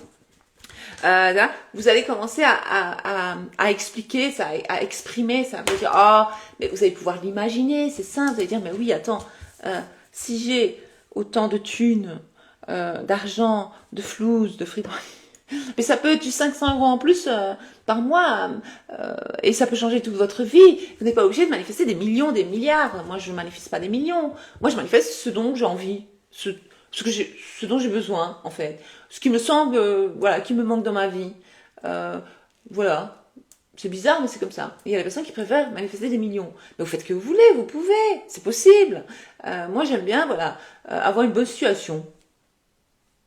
là, vous allez commencer à expliquer ça, à exprimer ça. Vous allez dire, oh, mais vous allez pouvoir l'imaginer, c'est simple. Vous allez dire, mais oui, attends, si j'ai autant de thunes, d'argent, de flouze, de frites, mais ça peut être du 500 € en plus par mois et ça peut changer toute votre vie. Vous n'êtes pas obligé de manifester des millions, des milliards. Moi, je ne manifeste pas des millions. Moi, je manifeste ce dont j'ai envie, ce dont j'ai besoin, en fait. Ce qui me semble, voilà, qui me manque dans ma vie. Voilà. C'est bizarre, mais c'est comme ça. Il y a des personnes qui préfèrent manifester des millions. Mais vous faites ce que vous voulez, vous pouvez, c'est possible. Moi, j'aime bien, voilà, avoir une bonne situation.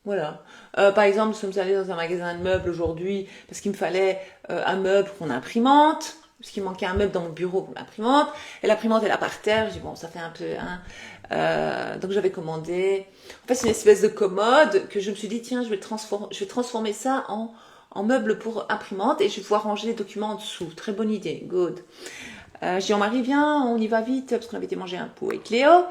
Voilà. Par exemple, nous sommes allés dans un magasin de meubles aujourd'hui parce qu'il me fallait un meuble pour mon imprimante, parce qu'il manquait un meuble dans mon bureau pour l'imprimante. Et l'imprimante est là par terre. J'ai dit bon, ça fait un peu... Hein. Donc j'avais commandé. En fait, c'est une espèce de commode que je me suis dit tiens, je vais transformer ça en meuble pour imprimante et je vais pouvoir ranger les documents en dessous. Très bonne idée, good. J'ai dit, Marie, viens, on y va vite, parce qu'on avait été manger un pot avec Léo.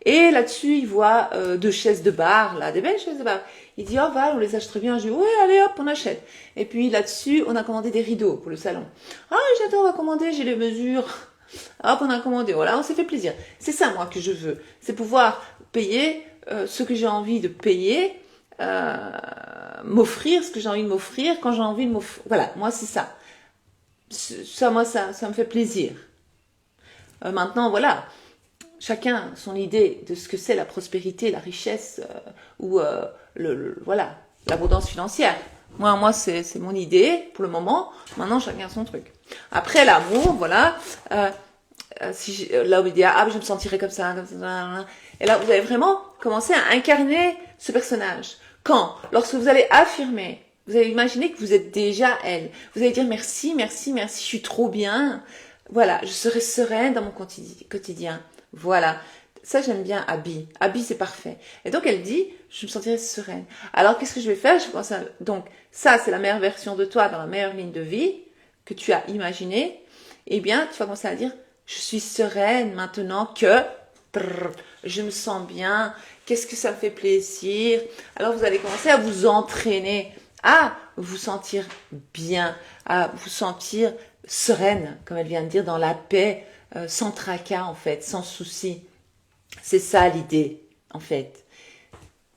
Et là-dessus, il voit 2 chaises de bar, là, des belles chaises de bar. Il dit, oh Val, on les achète bien. Je dis, ouais, allez hop, on achète. Et puis là-dessus, on a commandé des rideaux pour le salon. Ah, j'adore, on va commander, j'ai les mesures. Hop, on a commandé, voilà, on s'est fait plaisir. C'est ça, moi, que je veux. C'est pouvoir payer ce que j'ai envie de payer, m'offrir ce que j'ai envie de m'offrir quand j'ai envie de m'offrir. Voilà, moi, c'est ça. Ça, moi, ça me fait plaisir. Maintenant, voilà. Chacun son idée de ce que c'est la prospérité, la richesse ou voilà, l'abondance financière. Moi c'est mon idée pour le moment. Maintenant chacun son truc. Après l'amour, voilà. Si là il dit ah je me sentirais comme ça. Et là vous allez vraiment commencer à incarner ce personnage. Lorsque vous allez affirmer, vous allez imaginer que vous êtes déjà elle. Vous allez dire merci, je suis trop bien. Voilà, je serai sereine dans mon quotidien. Voilà. Ça, j'aime bien Abby. Abby, c'est parfait. Et donc, elle dit, je me sentirai sereine. Alors, qu'est-ce que je vais faire? Donc, ça, c'est la meilleure version de toi dans la meilleure ligne de vie que tu as imaginée. Eh bien, tu vas commencer à dire, je suis sereine maintenant que je me sens bien. Qu'est-ce que ça me fait plaisir? Alors, vous allez commencer à vous entraîner, à vous sentir bien, à vous sentir sereine, comme elle vient de dire, dans la paix, sans tracas, en fait, sans souci. C'est ça l'idée, en fait.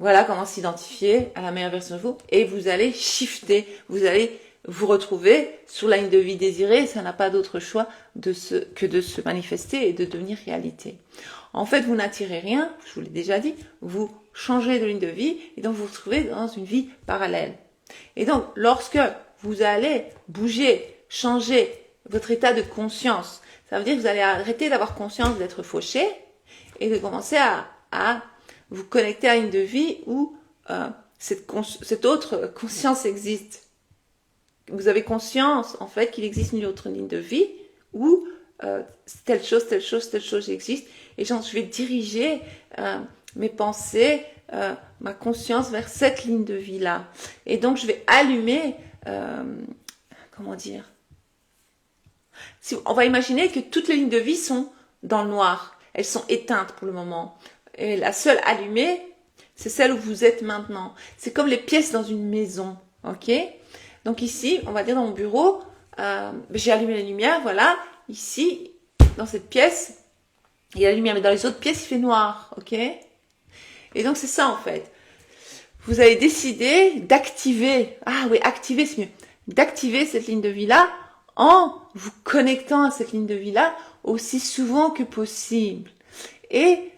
Voilà comment s'identifier à la meilleure version de vous. Et vous allez shifter, vous allez vous retrouver sur la ligne de vie désirée. Ça n'a pas d'autre choix que de se manifester et de devenir réalité. En fait, vous n'attirez rien, je vous l'ai déjà dit, vous changez de ligne de vie et donc vous vous retrouvez dans une vie parallèle. Et donc, lorsque vous allez bouger, changer votre état de conscience, ça veut dire que vous allez arrêter d'avoir conscience d'être fauché et de commencer à vous connecter à une de vie où cette autre conscience existe. Vous avez conscience, en fait, qu'il existe une autre ligne de vie où telle chose existe. Et genre, je vais diriger mes pensées, ma conscience vers cette ligne de vie-là. Et donc, je vais allumer, comment dire, on va imaginer que toutes les lignes de vie sont dans le noir. Elles sont éteintes pour le moment. Et la seule allumée, c'est celle où vous êtes maintenant. C'est comme les pièces dans une maison, ok? Donc ici, on va dire dans mon bureau, j'ai allumé les lumières, voilà. Ici, dans cette pièce, il y a la lumière, mais dans les autres pièces, il fait noir, ok? Et donc c'est ça en fait. Vous avez décidé d'activer, activer c'est mieux, d'activer cette ligne de vie-là en vous connectant à cette ligne de vie-là aussi souvent que possible. Et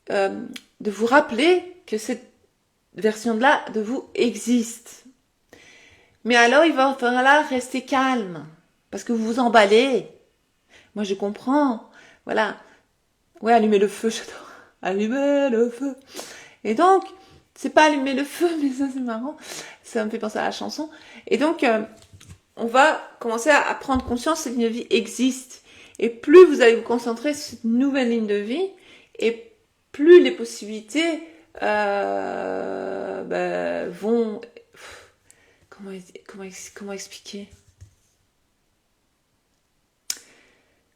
de vous rappeler que cette version-là de vous existe. Mais alors, il va falloir rester calme, parce que vous vous emballez. Moi, je comprends. Voilà. Ouais, allumer le feu, j'adore. Allumer le feu. Et donc, c'est pas allumer le feu, mais ça, c'est marrant. Ça me fait penser à la chanson. Et donc, on va commencer à prendre conscience que cette ligne de vie existe. Et plus vous allez vous concentrer sur cette nouvelle ligne de vie, et plus les possibilités vont... Comment expliquer?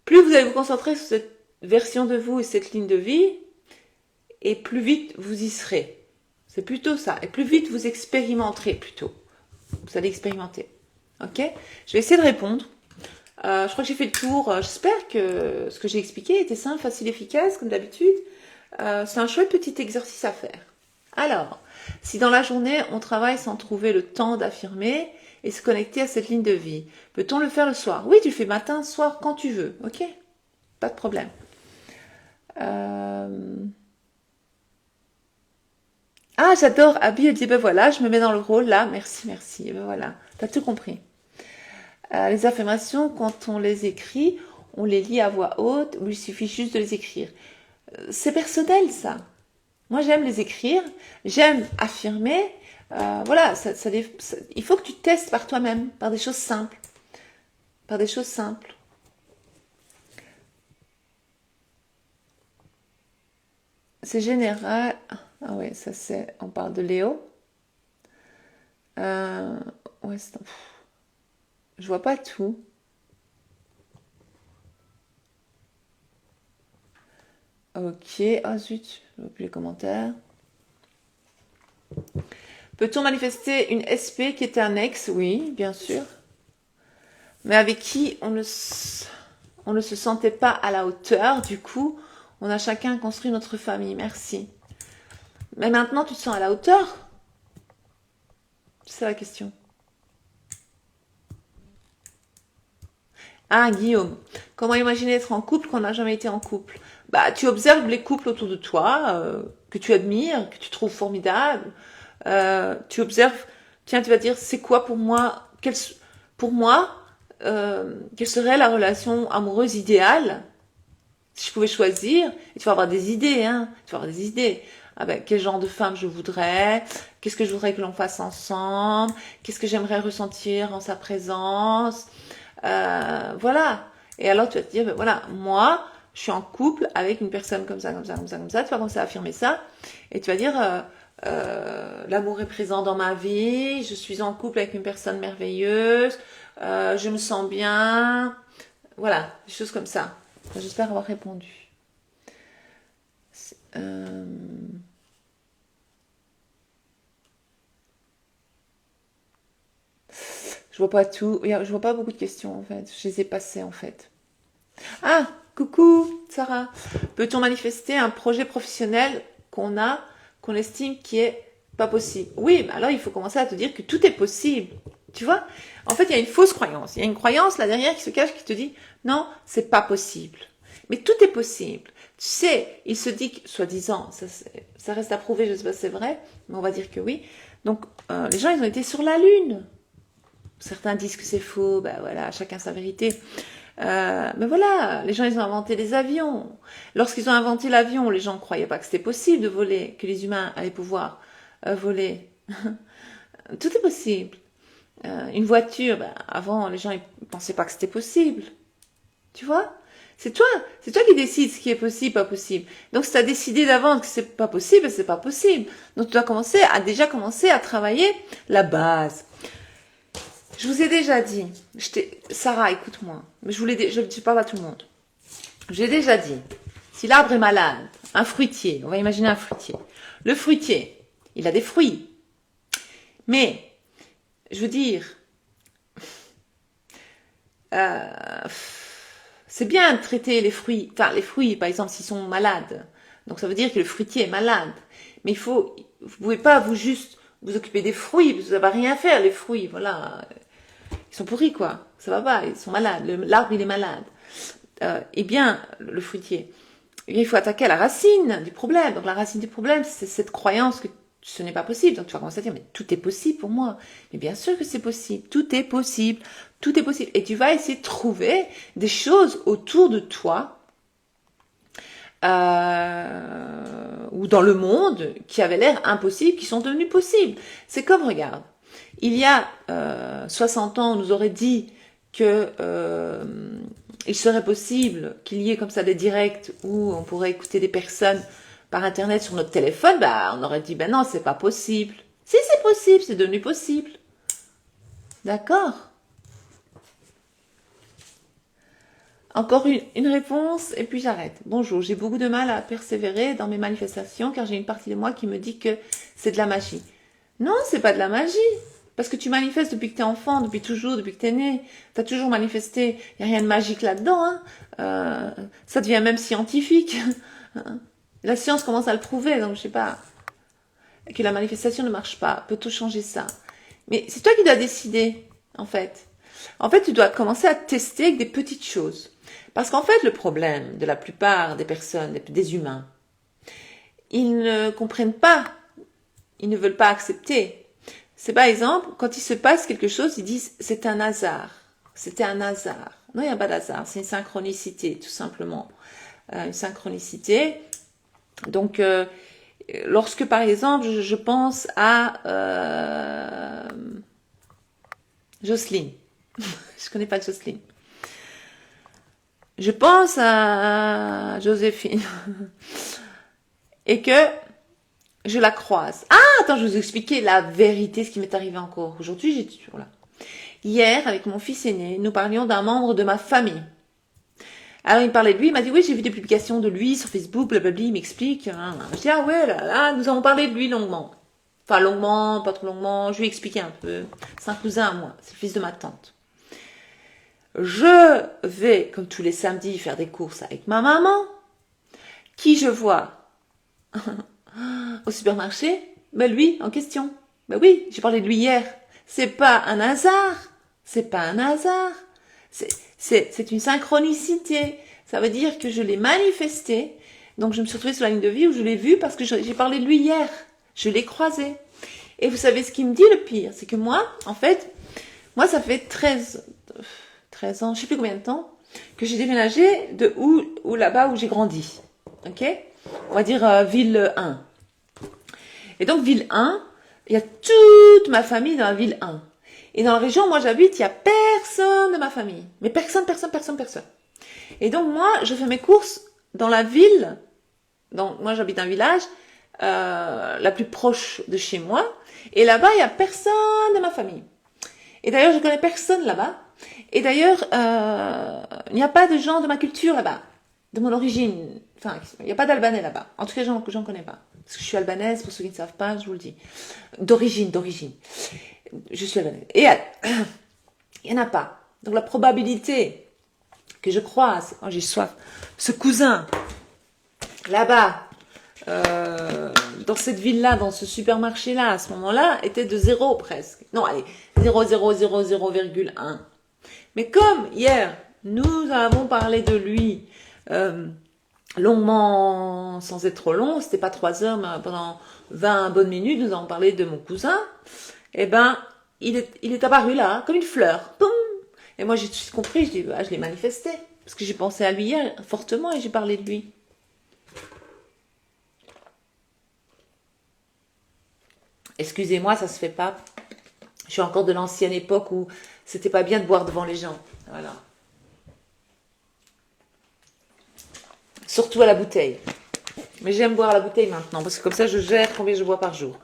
Plus vous allez vous concentrer sur cette version de vous et cette ligne de vie, et plus vite vous y serez. C'est plutôt ça. Et plus vite vous expérimenterez plutôt. Vous allez expérimenter. Ok? Je vais essayer de répondre. Je crois que j'ai fait le tour. J'espère que ce que j'ai expliqué était simple, facile, efficace, comme d'habitude. C'est un chouette petit exercice à faire. Alors, si dans la journée, on travaille sans trouver le temps d'affirmer et se connecter à cette ligne de vie, peut-on le faire le soir? Oui, tu le fais matin, soir, quand tu veux. Ok? Pas de problème. Ah, j'adore. Abby, elle dit, ben voilà, je me mets dans le rôle là. Merci. Et ben voilà, t'as tout compris. Les affirmations, quand on les écrit, on les lit à voix haute ou il suffit juste de les écrire. C'est personnel, ça. Moi, j'aime les écrire, j'aime affirmer. Voilà, il faut que tu testes par toi-même, par des choses simples. C'est général. Ah ouais, ça c'est... On parle de Léo. Ouais, je vois pas tout. Ok, ah zut, je vois plus les commentaires. Peut-on manifester une SP qui est un ex? Oui, bien sûr. Mais avec qui on ne se sentait pas à la hauteur, du coup, on a chacun construit notre famille. Merci. Mais maintenant, tu te sens à la hauteur? C'est la question. Ah, Guillaume, comment imaginer être en couple quand on n'a jamais été en couple? Bah, tu observes les couples autour de toi, que tu admires, que tu trouves formidables. Tu observes, tiens, tu vas dire, c'est quoi pour moi, quelle serait la relation amoureuse idéale? Si je pouvais choisir, et tu vas avoir des idées, hein, tu vas avoir des idées. Ah ben, quel genre de femme je voudrais? Qu'est-ce que je voudrais que l'on fasse ensemble? Qu'est-ce que j'aimerais ressentir en sa présence? Voilà. Et alors tu vas te dire, ben voilà, moi, je suis en couple avec une personne comme ça, comme ça, comme ça, comme ça. Tu vas commencer à affirmer ça et tu vas dire l'amour est présent dans ma vie, je suis en couple avec une personne merveilleuse, je me sens bien. Voilà, des choses comme ça. J'espère avoir répondu. Je vois pas tout. Je vois pas beaucoup de questions en fait. Je les ai passées en fait. Ah, coucou Sarah. Peut-on manifester un projet professionnel qu'on estime qui est pas possible? Oui, bah alors il faut commencer à te dire que tout est possible. Tu vois? En fait, il y a une fausse croyance. Il y a une croyance là derrière qui se cache, qui te dit non, c'est pas possible. Mais tout est possible. Tu sais, il se dit que, soi-disant, ça reste à prouver, je ne sais pas si c'est vrai, mais on va dire que oui. Donc, les gens, ils ont été sur la Lune. Certains disent que c'est faux, ben voilà, chacun sa vérité. Mais voilà, les gens, ils ont inventé des avions. Lorsqu'ils ont inventé l'avion, les gens ne croyaient pas que c'était possible de voler, que les humains allaient pouvoir voler. Tout est possible. Une voiture, ben, avant, les gens ne pensaient pas que c'était possible. Tu vois? C'est toi qui décides ce qui est possible, pas possible. Donc, si tu as décidé d'avance que c'est pas possible, c'est pas possible. Donc, tu dois déjà commencer à travailler la base. Je vous ai déjà dit, Sarah, écoute-moi, mais je parle à tout le monde. J'ai déjà dit, si l'arbre est malade, un fruitier, on va imaginer un fruitier. Le fruitier, il a des fruits. Mais, je veux dire, c'est bien de traiter les fruits, par exemple, s'ils sont malades. Donc, ça veut dire que le fruitier est malade. Mais vous pouvez pas juste vous occuper des fruits, parce que ça va rien faire, les fruits, voilà. Ils sont pourris, quoi. Ça va pas, ils sont malades. L'arbre, il est malade. Eh bien, le fruitier, il faut attaquer à la racine du problème. Donc, la racine du problème, c'est cette croyance que ce n'est pas possible. Donc, tu vas commencer à dire, mais tout est possible pour moi. Mais bien sûr que c'est possible. Tout est possible. Tout est possible. Et tu vas essayer de trouver des choses autour de toi ou dans le monde qui avaient l'air impossibles, qui sont devenues possibles. C'est comme, regarde, il y a 60 ans, on nous aurait dit que il serait possible qu'il y ait comme ça des directs où on pourrait écouter des personnes par internet sur notre téléphone, bah on aurait dit ben non, c'est pas possible. Si c'est possible, c'est devenu possible. D'accord? Encore une réponse et puis j'arrête. Bonjour, j'ai beaucoup de mal à persévérer dans mes manifestations car j'ai une partie de moi qui me dit que c'est de la magie. Non, c'est pas de la magie. Parce que tu manifestes depuis que tu es enfant, depuis toujours, depuis que tu es né. Tu as toujours manifesté. Il n'y a rien de magique là-dedans. Hein. Ça devient même scientifique. La science commence à le prouver. Donc, je sais pas. Que la manifestation ne marche pas. Peut-on changer ça? Mais c'est toi qui dois décider, en fait. En fait, tu dois commencer à tester avec des petites choses. Parce qu'en fait, le problème de la plupart des personnes, des humains, ils ne comprennent pas. Ils ne veulent pas accepter. C'est par exemple, quand il se passe quelque chose, ils disent c'est un hasard. C'était un hasard. Non, il n'y a pas d'hasard, c'est une synchronicité, tout simplement. Une synchronicité. Donc, lorsque par exemple, je pense à Jocelyne. Je connais pas Jocelyne. Je pense à Joséphine. Et que je la croise. Ah, attends, je vais vous expliquer la vérité, ce qui m'est arrivé encore. Aujourd'hui, j'étais toujours là. Hier, avec mon fils aîné, nous parlions d'un membre de ma famille. Alors, il me parlait de lui, il m'a dit, oui, j'ai vu des publications de lui sur Facebook, blablabla, il m'explique. Je dis, ah ouais, là, nous avons parlé de lui longuement. Enfin, longuement, pas trop longuement, je lui ai expliqué un peu. C'est un cousin à moi, c'est le fils de ma tante. Je vais, comme tous les samedis, faire des courses avec ma maman, qui je vois au supermarché, ben lui en question. Ben oui, j'ai parlé de lui hier. C'est pas un hasard. C'est pas un hasard. C'est une synchronicité. Ça veut dire que je l'ai manifesté. Donc je me suis retrouvée sur la ligne de vie où je l'ai vu parce que j'ai parlé de lui hier. Je l'ai croisé. Et vous savez ce qui me dit le pire? C'est que moi, en fait, moi ça fait 13 ans, je sais plus combien de temps, que j'ai déménagé de où là-bas où j'ai grandi. Ok? On va dire ville 1. Et donc, ville 1, il y a toute ma famille dans la ville 1. Et dans la région où moi j'habite, il n'y a personne de ma famille. Mais personne. Et donc moi, je fais mes courses dans la ville. Donc moi, j'habite un village la plus proche de chez moi. Et là-bas, il y a personne de ma famille. Et d'ailleurs, je connais personne là-bas. Et d'ailleurs, il n'y a pas de gens de ma culture là-bas, de mon origine. Enfin, il n'y a pas d'Albanais là-bas. En tout cas, j'en connais pas. Parce que je suis albanaise, pour ceux qui ne savent pas, je vous le dis. D'origine. Je suis albanaise. Et il n'y en a pas. Donc la probabilité que je croise, oh j'ai soif, ce cousin là-bas, dans cette ville-là, dans ce supermarché-là, à ce moment-là, était de 0 presque. Non, allez, 0,000,1. Mais comme hier, nous avons parlé de lui longuement, sans être trop long, c'était pas 3 heures, mais pendant 20 bonnes minutes, nous avons parlé de mon cousin, eh ben, il est apparu là, comme une fleur. Boum. Et moi, j'ai tout de suite compris, je l'ai manifesté. Parce que j'ai pensé à lui hier, fortement, et j'ai parlé de lui. Excusez-moi, ça se fait pas. Je suis encore de l'ancienne époque où c'était pas bien de boire devant les gens. Voilà. Surtout à la bouteille. Mais j'aime boire à la bouteille maintenant, parce que comme ça, je gère combien je bois par jour.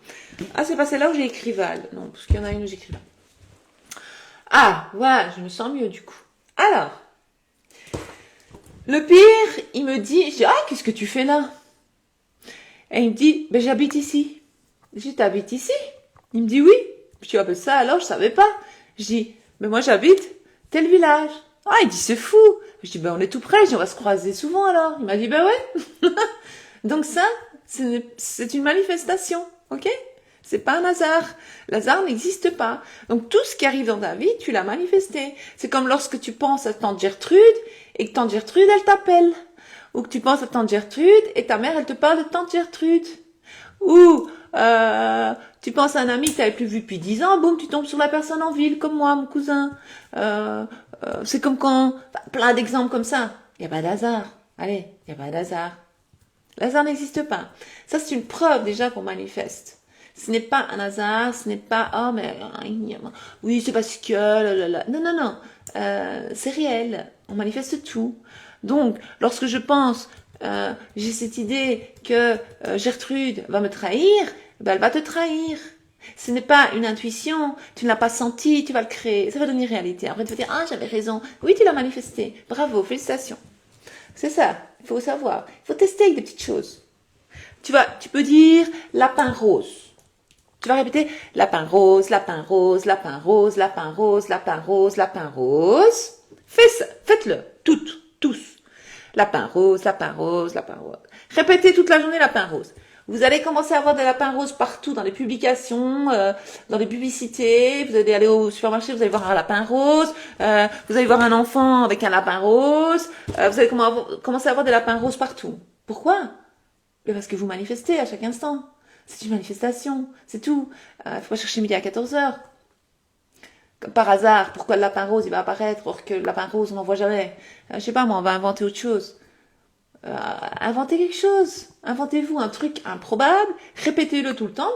Ah, c'est passé là où j'ai écrit Val. Non, parce qu'il y en a une où j'écris Val. Ah, voilà, je me sens mieux du coup. Alors, le pire, il me dit, je dis, ah, qu'est-ce que tu fais là? Et il me dit, ben j'habite ici. Je dis, t'habites ici? Il me dit, oui. Je dis, ah ben ça alors, je savais pas. Je dis, mais moi j'habite tel village. Ah, il dit, c'est fou. Je dis, ben on est tout près, je dis, on va se croiser souvent alors. Il m'a dit, ben ouais. Donc ça, c'est une manifestation, ok? C'est pas un hasard. L'hasard n'existe pas. Donc tout ce qui arrive dans ta vie, tu l'as manifesté. C'est comme lorsque tu penses à tante Gertrude et que tante Gertrude, elle t'appelle. Ou que tu penses à tante Gertrude et ta mère, elle te parle de tante Gertrude. Ou tu penses à un ami que tu n'avais plus vu depuis 10 ans, boum, tu tombes sur la personne en ville, comme moi, mon cousin. C'est comme quand... Enfin, plein d'exemples comme ça. Il n'y a pas d'hasard. Allez, il n'y a pas d'hasard. L'hasard n'existe pas. Ça, c'est une preuve déjà qu'on manifeste. Ce n'est pas un hasard, ce n'est pas oh mais oui c'est parce que non, c'est réel, on manifeste tout. Donc lorsque je pense j'ai cette idée que Gertrude va me trahir, ben, elle va te trahir. Ce n'est pas une intuition, tu ne l'as pas senti, tu vas le créer, ça va devenir réalité. Après tu vas dire ah j'avais raison, oui tu l'as manifesté, bravo, félicitations. C'est ça, il faut savoir, il faut tester avec des petites choses. Tu peux dire lapin rose. Tu vas répéter lapin rose, lapin rose, lapin rose, lapin rose, lapin rose, lapin rose. Faites-le, tous. Lapin rose, lapin rose, lapin rose. Répétez toute la journée lapin rose. Vous allez commencer à avoir des lapins roses partout dans les publications, dans les publicités. Vous allez aller au supermarché, vous allez voir un lapin rose. Vous allez voir un enfant avec un lapin rose. Vous allez commencer à avoir des lapins roses partout. Pourquoi? Parce que vous manifestez à chaque instant. C'est une manifestation, c'est tout. Il faut pas chercher midi à 14 heures. Comme par hasard, pourquoi le lapin rose il va apparaître alors que le lapin rose on n'en voit jamais? Je sais pas moi, on va inventer autre chose. Inventez quelque chose. Inventez-vous un truc improbable, répétez-le tout le temps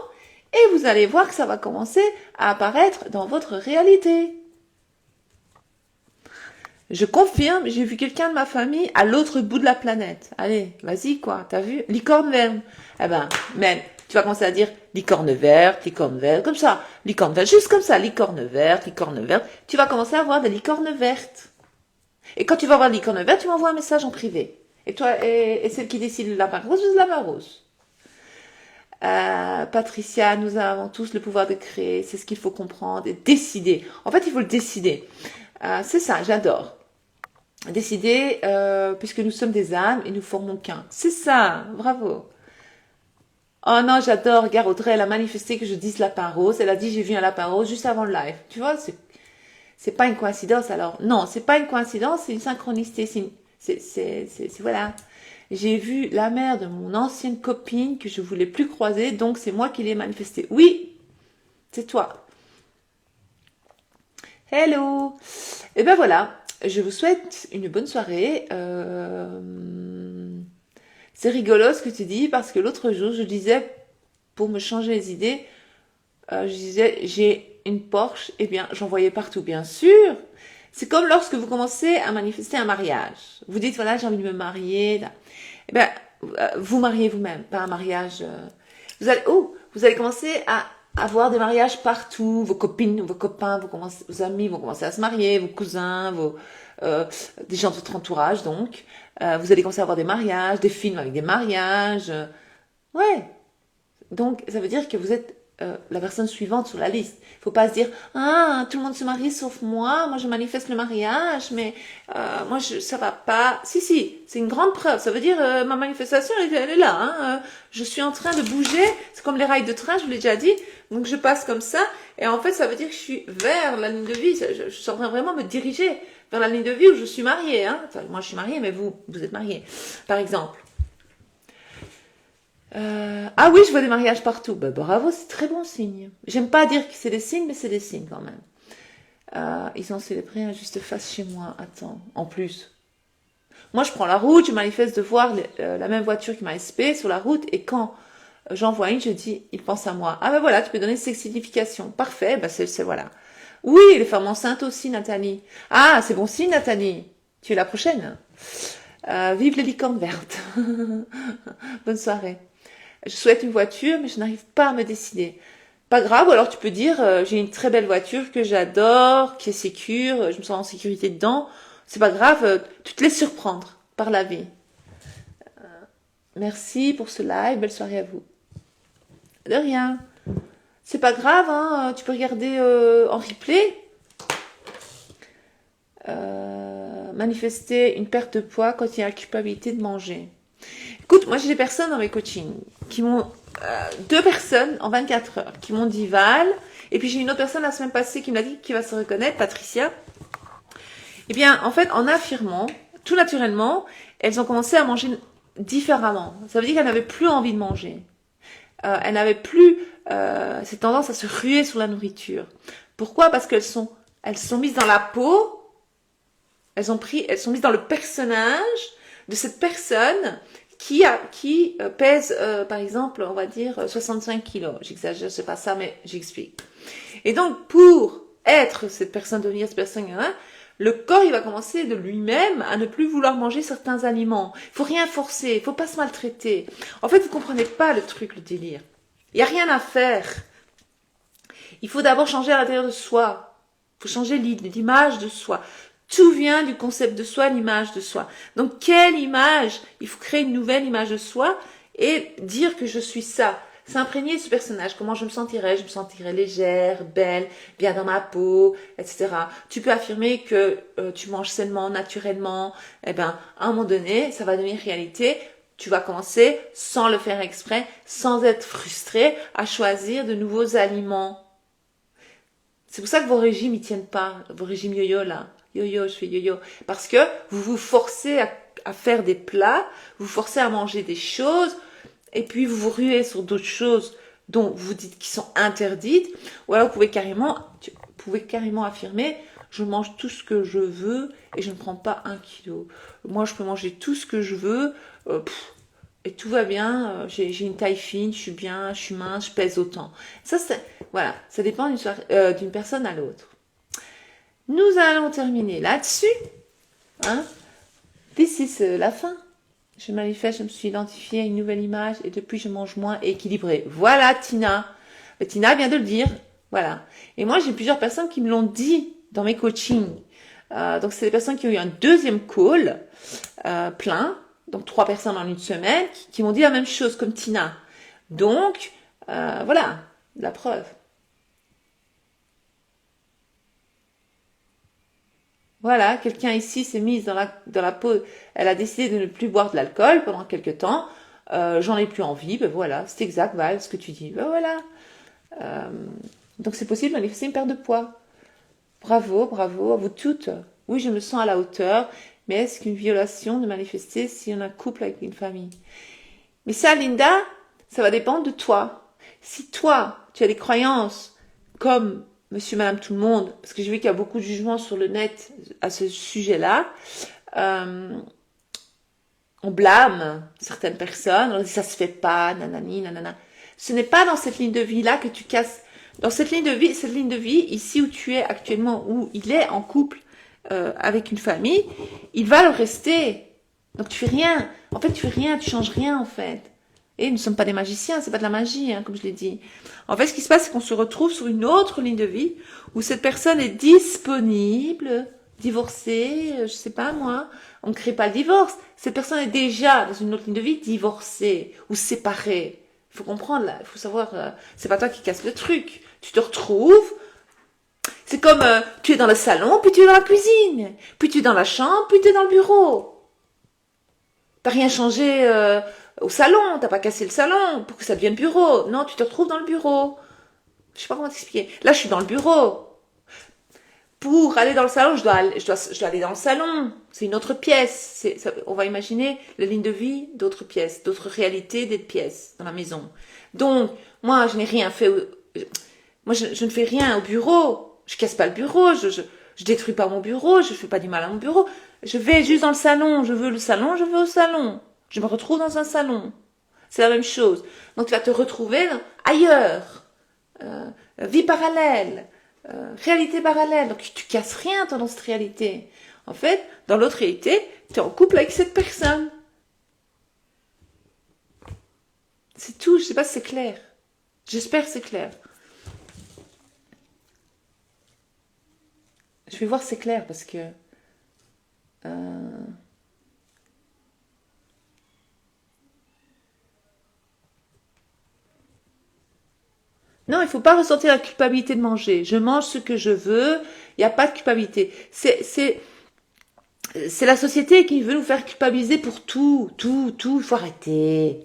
et vous allez voir que ça va commencer à apparaître dans votre réalité. Je confirme, j'ai vu quelqu'un de ma famille à l'autre bout de la planète. Allez, vas-y quoi, t'as vu? Licorne verte. Eh ben, même, tu vas commencer à dire licorne verte, comme ça. Licorne verte, juste comme ça, licorne verte. Tu vas commencer à avoir des licornes vertes. Et quand tu vas avoir des licornes vertes, tu m'envoies un message en privé. Et toi, et celle qui décide le lapin rose, le lapin rose. Patricia, nous avons tous le pouvoir de créer, c'est ce qu'il faut comprendre et décider. En fait, il faut le décider. C'est ça, j'adore. Décider, puisque nous sommes des âmes et nous formons qu'un. C'est ça, bravo. Oh non, j'adore. Regarde, Audrey, elle a manifesté que je dise lapin rose. Elle a dit j'ai vu un lapin rose juste avant le live. Tu vois, c'est pas une coïncidence alors. Non, c'est pas une coïncidence, c'est une synchronicité. Voilà. J'ai vu la mère de mon ancienne copine que je voulais plus croiser, donc c'est moi qui l'ai manifesté. Oui, c'est toi. Hello. Et ben voilà, je vous souhaite une bonne soirée. C'est rigolo ce que tu dis parce que l'autre jour, je disais, pour me changer les idées, je disais, j'ai une Porsche, eh bien, j'en voyais partout, bien sûr. C'est comme lorsque vous commencez à manifester un mariage. Vous dites, voilà, j'ai envie de me marier. Là. Eh bien, vous mariez vous-même, pas un mariage. Vous allez commencer à avoir des mariages partout. Vos copines, vos copains, vos amis vont commencer à se marier, vos cousins, des gens de votre entourage, donc. Vous allez commencer à avoir des mariages, des films avec des mariages. Ouais. Donc, ça veut dire que vous êtes la personne suivante sur la liste. Il faut pas se dire ah tout le monde se marie sauf moi. Moi je manifeste le mariage, mais ça va pas. Si, c'est une grande preuve. Ça veut dire ma manifestation elle est là. Hein. Je suis en train de bouger. C'est comme les rails de train, je vous l'ai déjà dit. Donc je passe comme ça et en fait ça veut dire que je suis vers la ligne de vie. Je suis en train vraiment me diriger vers la ligne de vie où je suis mariée. Hein. Enfin, moi je suis mariée, mais vous êtes mariée, par exemple. Ah oui, je vois des mariages partout. Bah, bravo, c'est très bon signe. J'aime pas dire que c'est des signes, mais c'est des signes quand même. Ils ont célébré un juste face chez moi. Attends, en plus. Moi, je prends la route, je manifeste de voir la même voiture qui m'a SP sur la route, et quand j'en vois une, je dis, il pense à moi. Ah ben voilà, tu peux donner ces significations. Parfait, ben c'est voilà. Oui, les femmes enceintes aussi, Nathalie. Ah, c'est bon signe, Nathalie. Tu es la prochaine. Vive les licornes vertes. Bonne soirée. Je souhaite une voiture, mais je n'arrive pas à me décider. Pas grave, ou alors tu peux dire, j'ai une très belle voiture que j'adore, qui est sécure, je me sens en sécurité dedans. C'est pas grave, tu te laisses surprendre par la vie. Merci pour ce live, belle soirée à vous. De rien. C'est pas grave, hein, tu peux regarder en replay. Manifester une perte de poids quand il y a la culpabilité de manger. Écoute, moi j'ai des personnes dans mes coachings qui m'ont... 2 personnes en 24 heures qui m'ont dit Val, et puis j'ai une autre personne la semaine passée qui m'a dit qu'il va se reconnaître, Patricia. Eh bien, en fait, en affirmant, tout naturellement, elles ont commencé à manger différemment. Ça veut dire qu'elles n'avaient plus envie de manger. Elles n'avaient plus cette tendance à se ruer sur la nourriture. Pourquoi? Parce qu'elles sont mises dans la peau, elles sont mises dans le personnage de cette personne qui pèse, par exemple, on va dire 65 kilos. J'exagère, c'est pas ça, mais j'explique. Et donc, pour être cette personne, devenir cette personne, le corps, il va commencer de lui-même à ne plus vouloir manger certains aliments. Il faut rien forcer, il faut pas se maltraiter. En fait, vous comprenez pas le truc, le délire. Il y a rien à faire. Il faut d'abord changer à l'intérieur de soi. Il faut changer l'image de soi. Tout vient du concept de soi, l'image de soi. Donc, quelle image? Il faut créer une nouvelle image de soi et dire que je suis ça. S'imprégner de ce personnage. Comment je me sentirais? Je me sentirais légère, belle, bien dans ma peau, etc. Tu peux affirmer que tu manges sainement, naturellement. Eh ben, à un moment donné, ça va devenir réalité. Tu vas commencer, sans le faire exprès, sans être frustré, à choisir de nouveaux aliments. C'est pour ça que vos régimes, ils tiennent pas. Vos régimes yo-yo, là. Yo-yo, je fais yo-yo. Parce que vous vous forcez à faire des plats, vous vous forcez à manger des choses, et puis vous vous ruez sur d'autres choses dont vous dites qui sont interdites, ou alors vous pouvez carrément affirmer, je mange tout ce que je veux et je ne prends pas 1 kilo. Moi, je peux manger tout ce que je veux, et tout va bien, j'ai une taille fine, je suis bien, je suis mince, je pèse autant. Ça dépend d'une personne à l'autre. Nous allons terminer là-dessus. Hein? This is la fin. Je manifeste, je me suis identifiée à une nouvelle image et depuis je mange moins équilibré. Voilà Tina. Tina vient de le dire. Voilà. Et moi j'ai plusieurs personnes qui me l'ont dit dans mes coachings. Donc c'est des personnes qui ont eu un deuxième call plein. Donc 3 personnes en une semaine qui m'ont dit la même chose comme Tina. Donc voilà, la preuve. Voilà, quelqu'un ici s'est mise dans la peau, elle a décidé de ne plus boire de l'alcool pendant quelques temps, j'en ai plus envie, ben voilà, c'est exact, Val, ce que tu dis, ben voilà. Donc c'est possible de manifester une perte de poids. Bravo à vous toutes. Oui, je me sens à la hauteur, mais est-ce qu'une violation de manifester si on a un couple avec une famille? Mais ça, Linda, ça va dépendre de toi. Si toi, tu as des croyances comme Monsieur, Madame, tout le monde, parce que j'ai vu qu'il y a beaucoup de jugements sur le net à ce sujet-là. On blâme certaines personnes, on dit ça se fait pas, nanani, nanana. Ce n'est pas dans cette ligne de vie-là que tu casses. Dans cette ligne de vie ici où tu es actuellement, où il est en couple, avec une famille, il va le rester. Donc tu fais rien. En fait, tu fais rien, tu changes rien en fait. Et nous ne sommes pas des magiciens, c'est pas de la magie, hein, comme je l'ai dit. En fait, ce qui se passe, c'est qu'on se retrouve sur une autre ligne de vie où cette personne est disponible, divorcée, je sais pas moi. On ne crée pas le divorce. Cette personne est déjà dans une autre ligne de vie, divorcée ou séparée. Il faut comprendre là, il faut savoir, c'est pas toi qui casse le truc. Tu te retrouves. C'est comme tu es dans le salon, puis tu es dans la cuisine, puis tu es dans la chambre, puis tu es dans le bureau. T'as rien changé au salon, t'as pas cassé le salon pour que ça devienne bureau. Non, tu te retrouves dans le bureau. Je sais pas comment t'expliquer. Là, je suis dans le bureau. Pour aller dans le salon, je dois aller dans le salon. C'est une autre pièce. On va imaginer la ligne de vie d'autres pièces, d'autres réalités des pièces dans la maison. Donc, moi, je n'ai rien fait. Moi, je ne fais rien au bureau. Je casse pas le bureau. Je détruis pas mon bureau. Je fais pas du mal à mon bureau. Je vais juste dans le salon. Je veux le salon. Je vais au salon. Je me retrouve dans un salon. C'est la même chose. Donc, tu vas te retrouver ailleurs. Vie parallèle. Réalité parallèle. Donc, tu casses rien toi, dans cette réalité. En fait, dans l'autre réalité, tu es en couple avec cette personne. C'est tout. Je sais pas si c'est clair. J'espère que c'est clair. Je vais voir si c'est clair parce que... Non, il faut pas ressentir la culpabilité de manger. Je mange ce que je veux. Il n'y a pas de culpabilité. C'est la société qui veut nous faire culpabiliser pour tout. Il faut arrêter.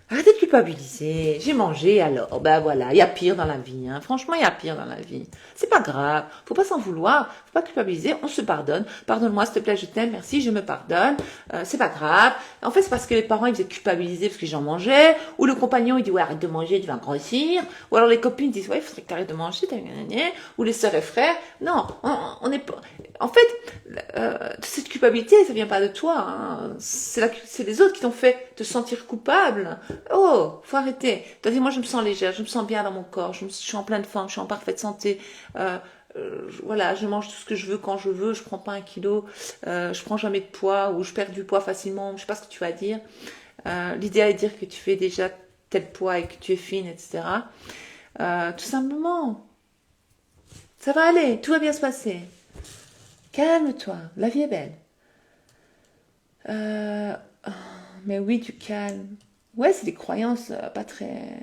Arrêtez de culpabiliser. J'ai mangé alors. Ben voilà, il y a pire dans la vie. Hein. Franchement, il y a pire dans la vie. C'est pas grave. Faut pas s'en vouloir. Faut pas culpabiliser. On se pardonne. Pardonne-moi, s'il te plaît, je t'aime. Merci, je me pardonne. C'est pas grave. En fait, c'est parce que les parents, ils faisaient culpabiliser parce que j'en mangeais. Ou le compagnon, il dit, ouais, arrête de manger, tu vas grossir. Ou alors les copines disent, ouais, il faudrait que tu arrêtes de manger. Ou les sœurs et frères. Non, on est pas... En fait, cette culpabilité, ça vient pas de toi. Hein. C'est les autres qui t'ont fait te sentir coupable. Oh, faut arrêter. T'as dit, moi, je me sens légère, je me sens bien dans mon corps, je suis en pleine forme, je suis en parfaite santé. Voilà, je mange tout ce que je veux quand je veux, je prends pas 1 kilo, je prends jamais de poids ou je perds du poids facilement. Je sais pas ce que tu vas dire. L'idéal est de dire que tu fais déjà tel poids et que tu es fine, etc. Tout simplement. Ça va aller, tout va bien se passer. Calme-toi, la vie est belle. Mais oui, du calme. Ouais, c'est des croyances pas très...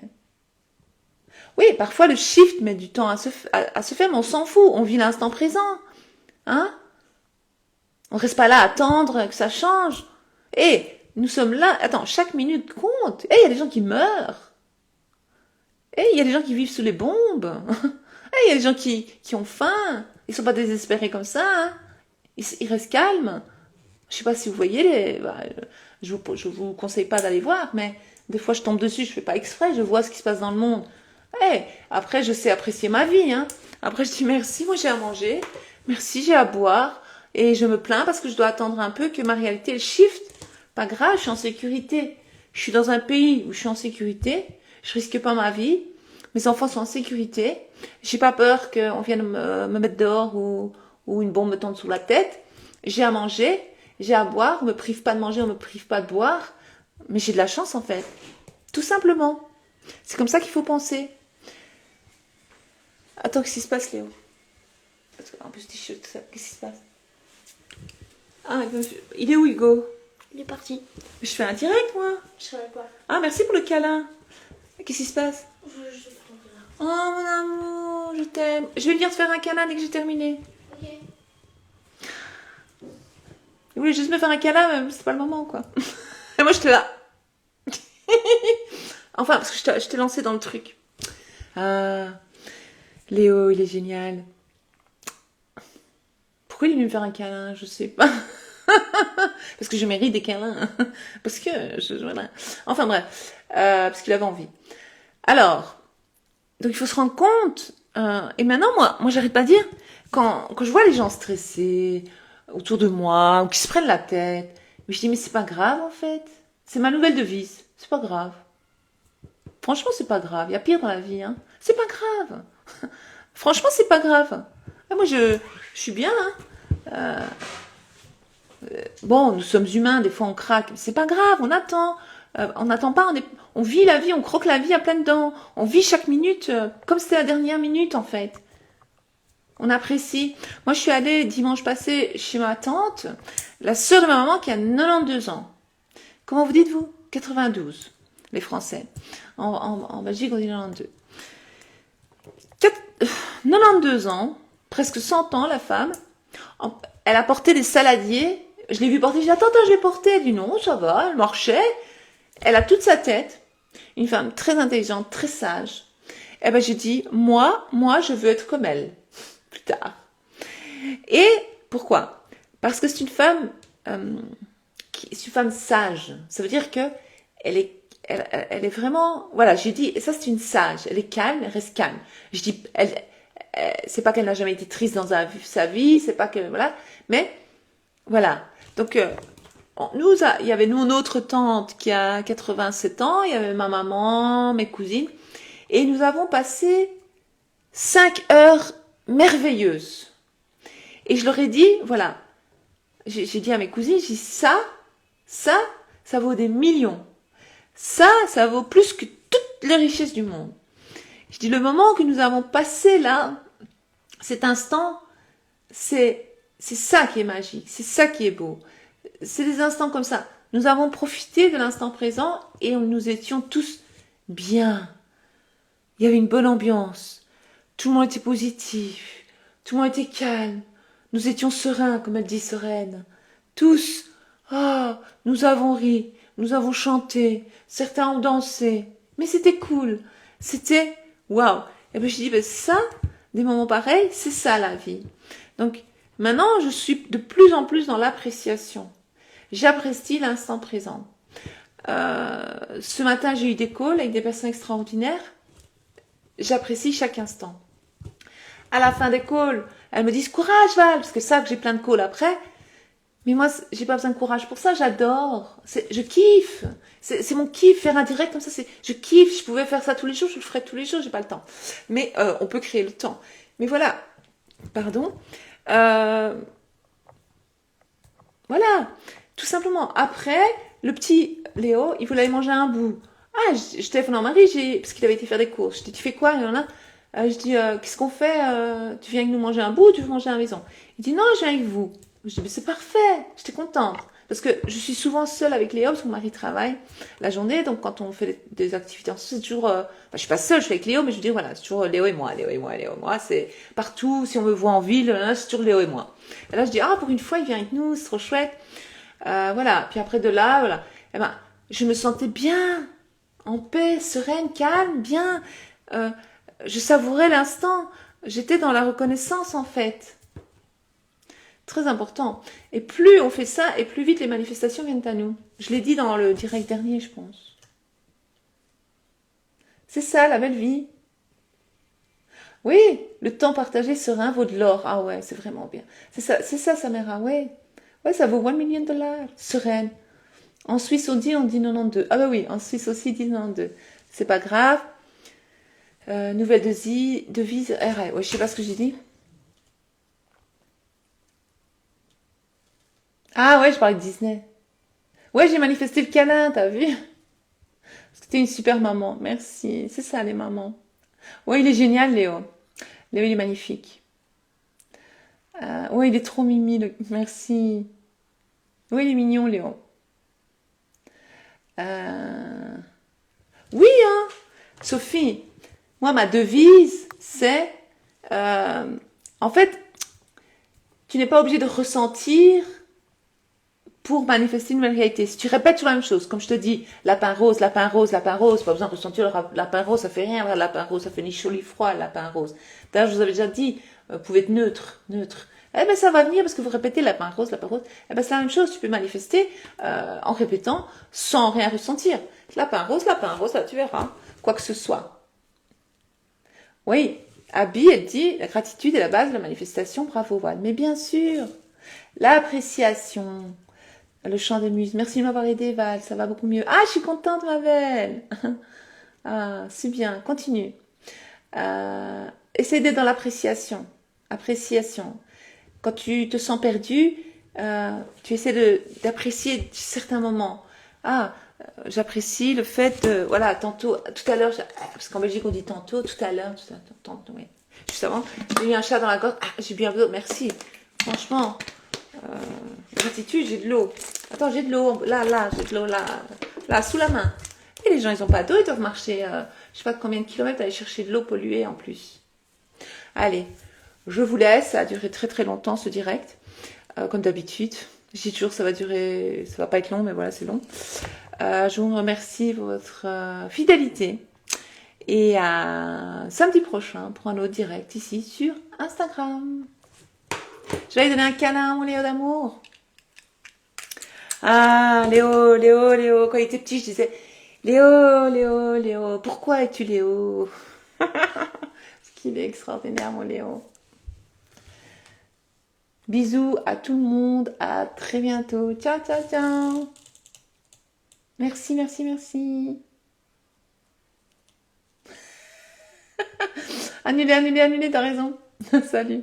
Oui, parfois le shift met du temps à se faire, mais on s'en fout. On vit l'instant présent. Hein? On reste pas là à attendre que ça change. Et nous sommes là... Attends, chaque minute compte. Et il y a des gens qui meurent. Et il y a des gens qui vivent sous les bombes. Et il y a des gens qui ont faim. Ils sont pas désespérés comme ça. Hein? Ils restent calmes. Je sais pas si vous voyez je vous conseille pas d'aller voir, mais des fois je tombe dessus, je fais pas exprès, je vois ce qui se passe dans le monde. Hey, après je sais apprécier ma vie, hein. Après je dis merci, moi j'ai à manger, merci, j'ai à boire, et je me plains parce que je dois attendre un peu que ma réalité elle shift. Pas grave, je suis en sécurité. Je suis dans un pays où je suis en sécurité, je risque pas ma vie, mes enfants sont en sécurité, j'ai pas peur qu'on vienne me mettre dehors ou une bombe me tombe sous la tête. J'ai à manger, j'ai à boire, on me prive pas de manger, on me prive pas de boire, mais j'ai de la chance en fait. Tout simplement. C'est comme ça qu'il faut penser. Attends, qu'est-ce qui se passe, Léo? En plus, t-shirt, tout ça, qu'est-ce qui se passe? Ah, il est où, Hugo? Il est parti. Je fais un direct, moi. Je savais pas. Ah, merci pour le câlin. Qu'est-ce qui se passe? Je vais prendre là. Oh, mon amour, je t'aime. Je vais venir te faire un câlin dès que j'ai terminé. Ok. Il voulait juste me faire un câlin, mais c'est pas le moment, quoi. Et moi, j'étais là. Enfin, parce que je t'ai lancé dans le truc. Ah, Léo, il est génial. Pourquoi il est venu me faire un câlin? Je sais pas. Parce que je mérite des câlins. Parce que... voilà. Enfin, bref. Parce qu'il avait envie. Alors, donc il faut se rendre compte. Et maintenant, moi j'arrête pas de dire, quand je vois les gens stressés autour de moi, ou qui se prennent la tête, mais je dis, mais c'est pas grave en fait. C'est ma nouvelle devise. C'est pas grave. Franchement, c'est pas grave. Il y a pire dans la vie. Hein. C'est pas grave. Franchement, c'est pas grave. Ah, moi, je suis bien. Hein. Bon, nous sommes humains, des fois on craque. C'est pas grave, on attend. On n'attend pas, on vit la vie, on croque la vie à pleines dents. On vit chaque minute comme c'était la dernière minute en fait. On apprécie. Moi, je suis allée dimanche passé chez ma tante, la sœur de ma maman qui a 92 ans. Comment vous dites-vous? 92, les Français. En Belgique, on dit 92. 92 ans, presque 100 ans, la femme. Elle a porté des saladiers. Je l'ai vu porter, j'ai dit, attends, je l'ai porté. Elle dit, non, ça va, elle marchait. Elle a toute sa tête. Une femme très intelligente, très sage. Eh ben, j'ai dit, moi, je veux être comme elle. Plus tard. Et pourquoi? Parce que c'est une femme c'est une femme sage. Ça veut dire que elle est vraiment, voilà, j'ai dit, ça c'est une sage. Elle est calme, elle reste calme. Je dis, c'est pas qu'elle n'a jamais été triste dans sa vie, c'est pas que, voilà, mais voilà. Donc il y avait notre tante qui a 87 ans, il y avait ma maman, mes cousines, et nous avons passé 5 heures merveilleuse. Et je leur ai dit, voilà, j'ai dit à mes cousines, j'ai dit ça vaut des millions. Ça vaut plus que toutes les richesses du monde. Je dis, le moment que nous avons passé là, cet instant, c'est ça qui est magique, c'est ça qui est beau. C'est des instants comme ça. Nous avons profité de l'instant présent et nous étions tous bien. Il y avait une bonne ambiance. Tout le monde était positif. Tout le monde était calme. Nous étions sereins, comme elle dit sereine. Tous, nous avons ri, nous avons chanté, certains ont dansé. Mais c'était cool. C'était waouh. Et puis je dis, ça, des moments pareils, c'est ça la vie. Donc maintenant, je suis de plus en plus dans l'appréciation. J'apprécie l'instant présent. Ce matin, j'ai eu des calls avec des personnes extraordinaires. J'apprécie chaque instant. À la fin des calls, elles me disent courage Val, parce que ça que j'ai plein de calls après. Mais moi, j'ai pas besoin de courage pour ça, j'adore. Je kiffe. C'est mon kiff, faire un direct comme ça. Je kiffe. Je pouvais faire ça tous les jours, je le ferais tous les jours, j'ai pas le temps. Mais on peut créer le temps. Mais voilà. Pardon. Voilà. Tout simplement. Après, le petit Léo, il voulait aller manger un bout. Ah, je téléphone à Marie, parce qu'il avait été faire des courses. Je dis, tu fais quoi? Il y en a. Je dis, qu'est-ce qu'on fait? Tu viens avec nous manger un bout ou tu veux manger à la maison? Il dit, non, je viens avec vous. Je dis, mais c'est parfait, j'étais contente. Parce que je suis souvent seule avec Léo, parce que mon mari travaille la journée, donc quand on fait des activités ensemble, c'est toujours... je suis pas seule, je suis avec Léo, mais je veux dire, voilà, c'est toujours Léo et moi, c'est partout, si on me voit en ville, c'est toujours Léo et moi. Et là, je dis, pour une fois, il vient avec nous, c'est trop chouette. Voilà, puis après de là, voilà. Eh ben, je me sentais bien, en paix, sereine, calme, bien. Je savourais l'instant. J'étais dans la reconnaissance, en fait. Très important. Et plus on fait ça, et plus vite les manifestations viennent à nous. Je l'ai dit dans le direct dernier, je pense. C'est ça, la belle vie. Oui, le temps partagé serein vaut de l'or. Ah ouais, c'est vraiment bien. C'est ça, Samira, ouais. Ouais, ça vaut $1 million. Sereine. En Suisse, on dit 92. Ah bah oui, en Suisse aussi, ils disent 92. C'est pas grave. Nouvelle devise RR. Ouais, je sais pas ce que j'ai dit. Ah ouais, je parlais de Disney. Ouais, j'ai manifesté le câlin, t'as vu? Parce que t'es une super maman. Merci. C'est ça, les mamans. Ouais, il est génial, Léo. Léo, il est magnifique. Ouais, il est trop mimi. Merci. Oui, il est mignon, Léo. Oui, hein, Sophie. Moi, ma devise, c'est... en fait, tu n'es pas obligé de ressentir pour manifester une nouvelle réalité. Si tu répètes toujours la même chose, comme je te dis, lapin rose, lapin rose, lapin rose, pas besoin de ressentir le lapin rose, ça fait rien, le lapin rose, ça fait ni chaud ni froid, le lapin rose. D'ailleurs, je vous avais déjà dit, vous pouvez être neutre. Eh ben, ça va venir parce que vous répétez lapin rose, lapin rose. Eh ben, c'est la même chose, tu peux manifester en répétant sans rien ressentir. Lapin rose, là, tu verras, quoi que ce soit. Oui, Abby, elle dit, la gratitude est la base de la manifestation, bravo, voilà. Mais bien sûr, l'appréciation, le chant des muses. Merci de m'avoir aidé, Val, ça va beaucoup mieux. Ah, je suis contente, ma belle. Ah, c'est bien, continue. Essaye d'être dans l'appréciation. Appréciation. Quand tu te sens perdu, tu essaies d'apprécier certains moments. Ah, j'apprécie le fait de... Voilà, tantôt, tout à l'heure, parce qu'en Belgique on dit tantôt, tout à l'heure, tantôt, oui. Juste avant, j'ai eu un chat dans la gorge. Ah, j'ai bu un peu d'eau, merci. Franchement, gratitude, j'ai de l'eau. Attends, j'ai de l'eau, là, j'ai de l'eau, là, sous la main. Et les gens, ils n'ont pas d'eau, ils doivent marcher, je sais pas combien de kilomètres, aller chercher de l'eau polluée en plus. Allez, je vous laisse, ça a duré très très longtemps ce direct, comme d'habitude. Je dis toujours ça va durer, ça va pas être long, mais voilà, c'est long. Je vous remercie pour votre fidélité et à samedi prochain pour un autre direct ici sur Instagram. Je vais lui donner un câlin, mon Léo d'amour. Ah, Léo, quand il était petit, je disais Léo, pourquoi es-tu Léo? Parce qu'il est extraordinaire, mon Léo. Bisous à tout le monde, à très bientôt. Ciao, ciao, ciao. Merci. Annulez, t'as raison. Salut.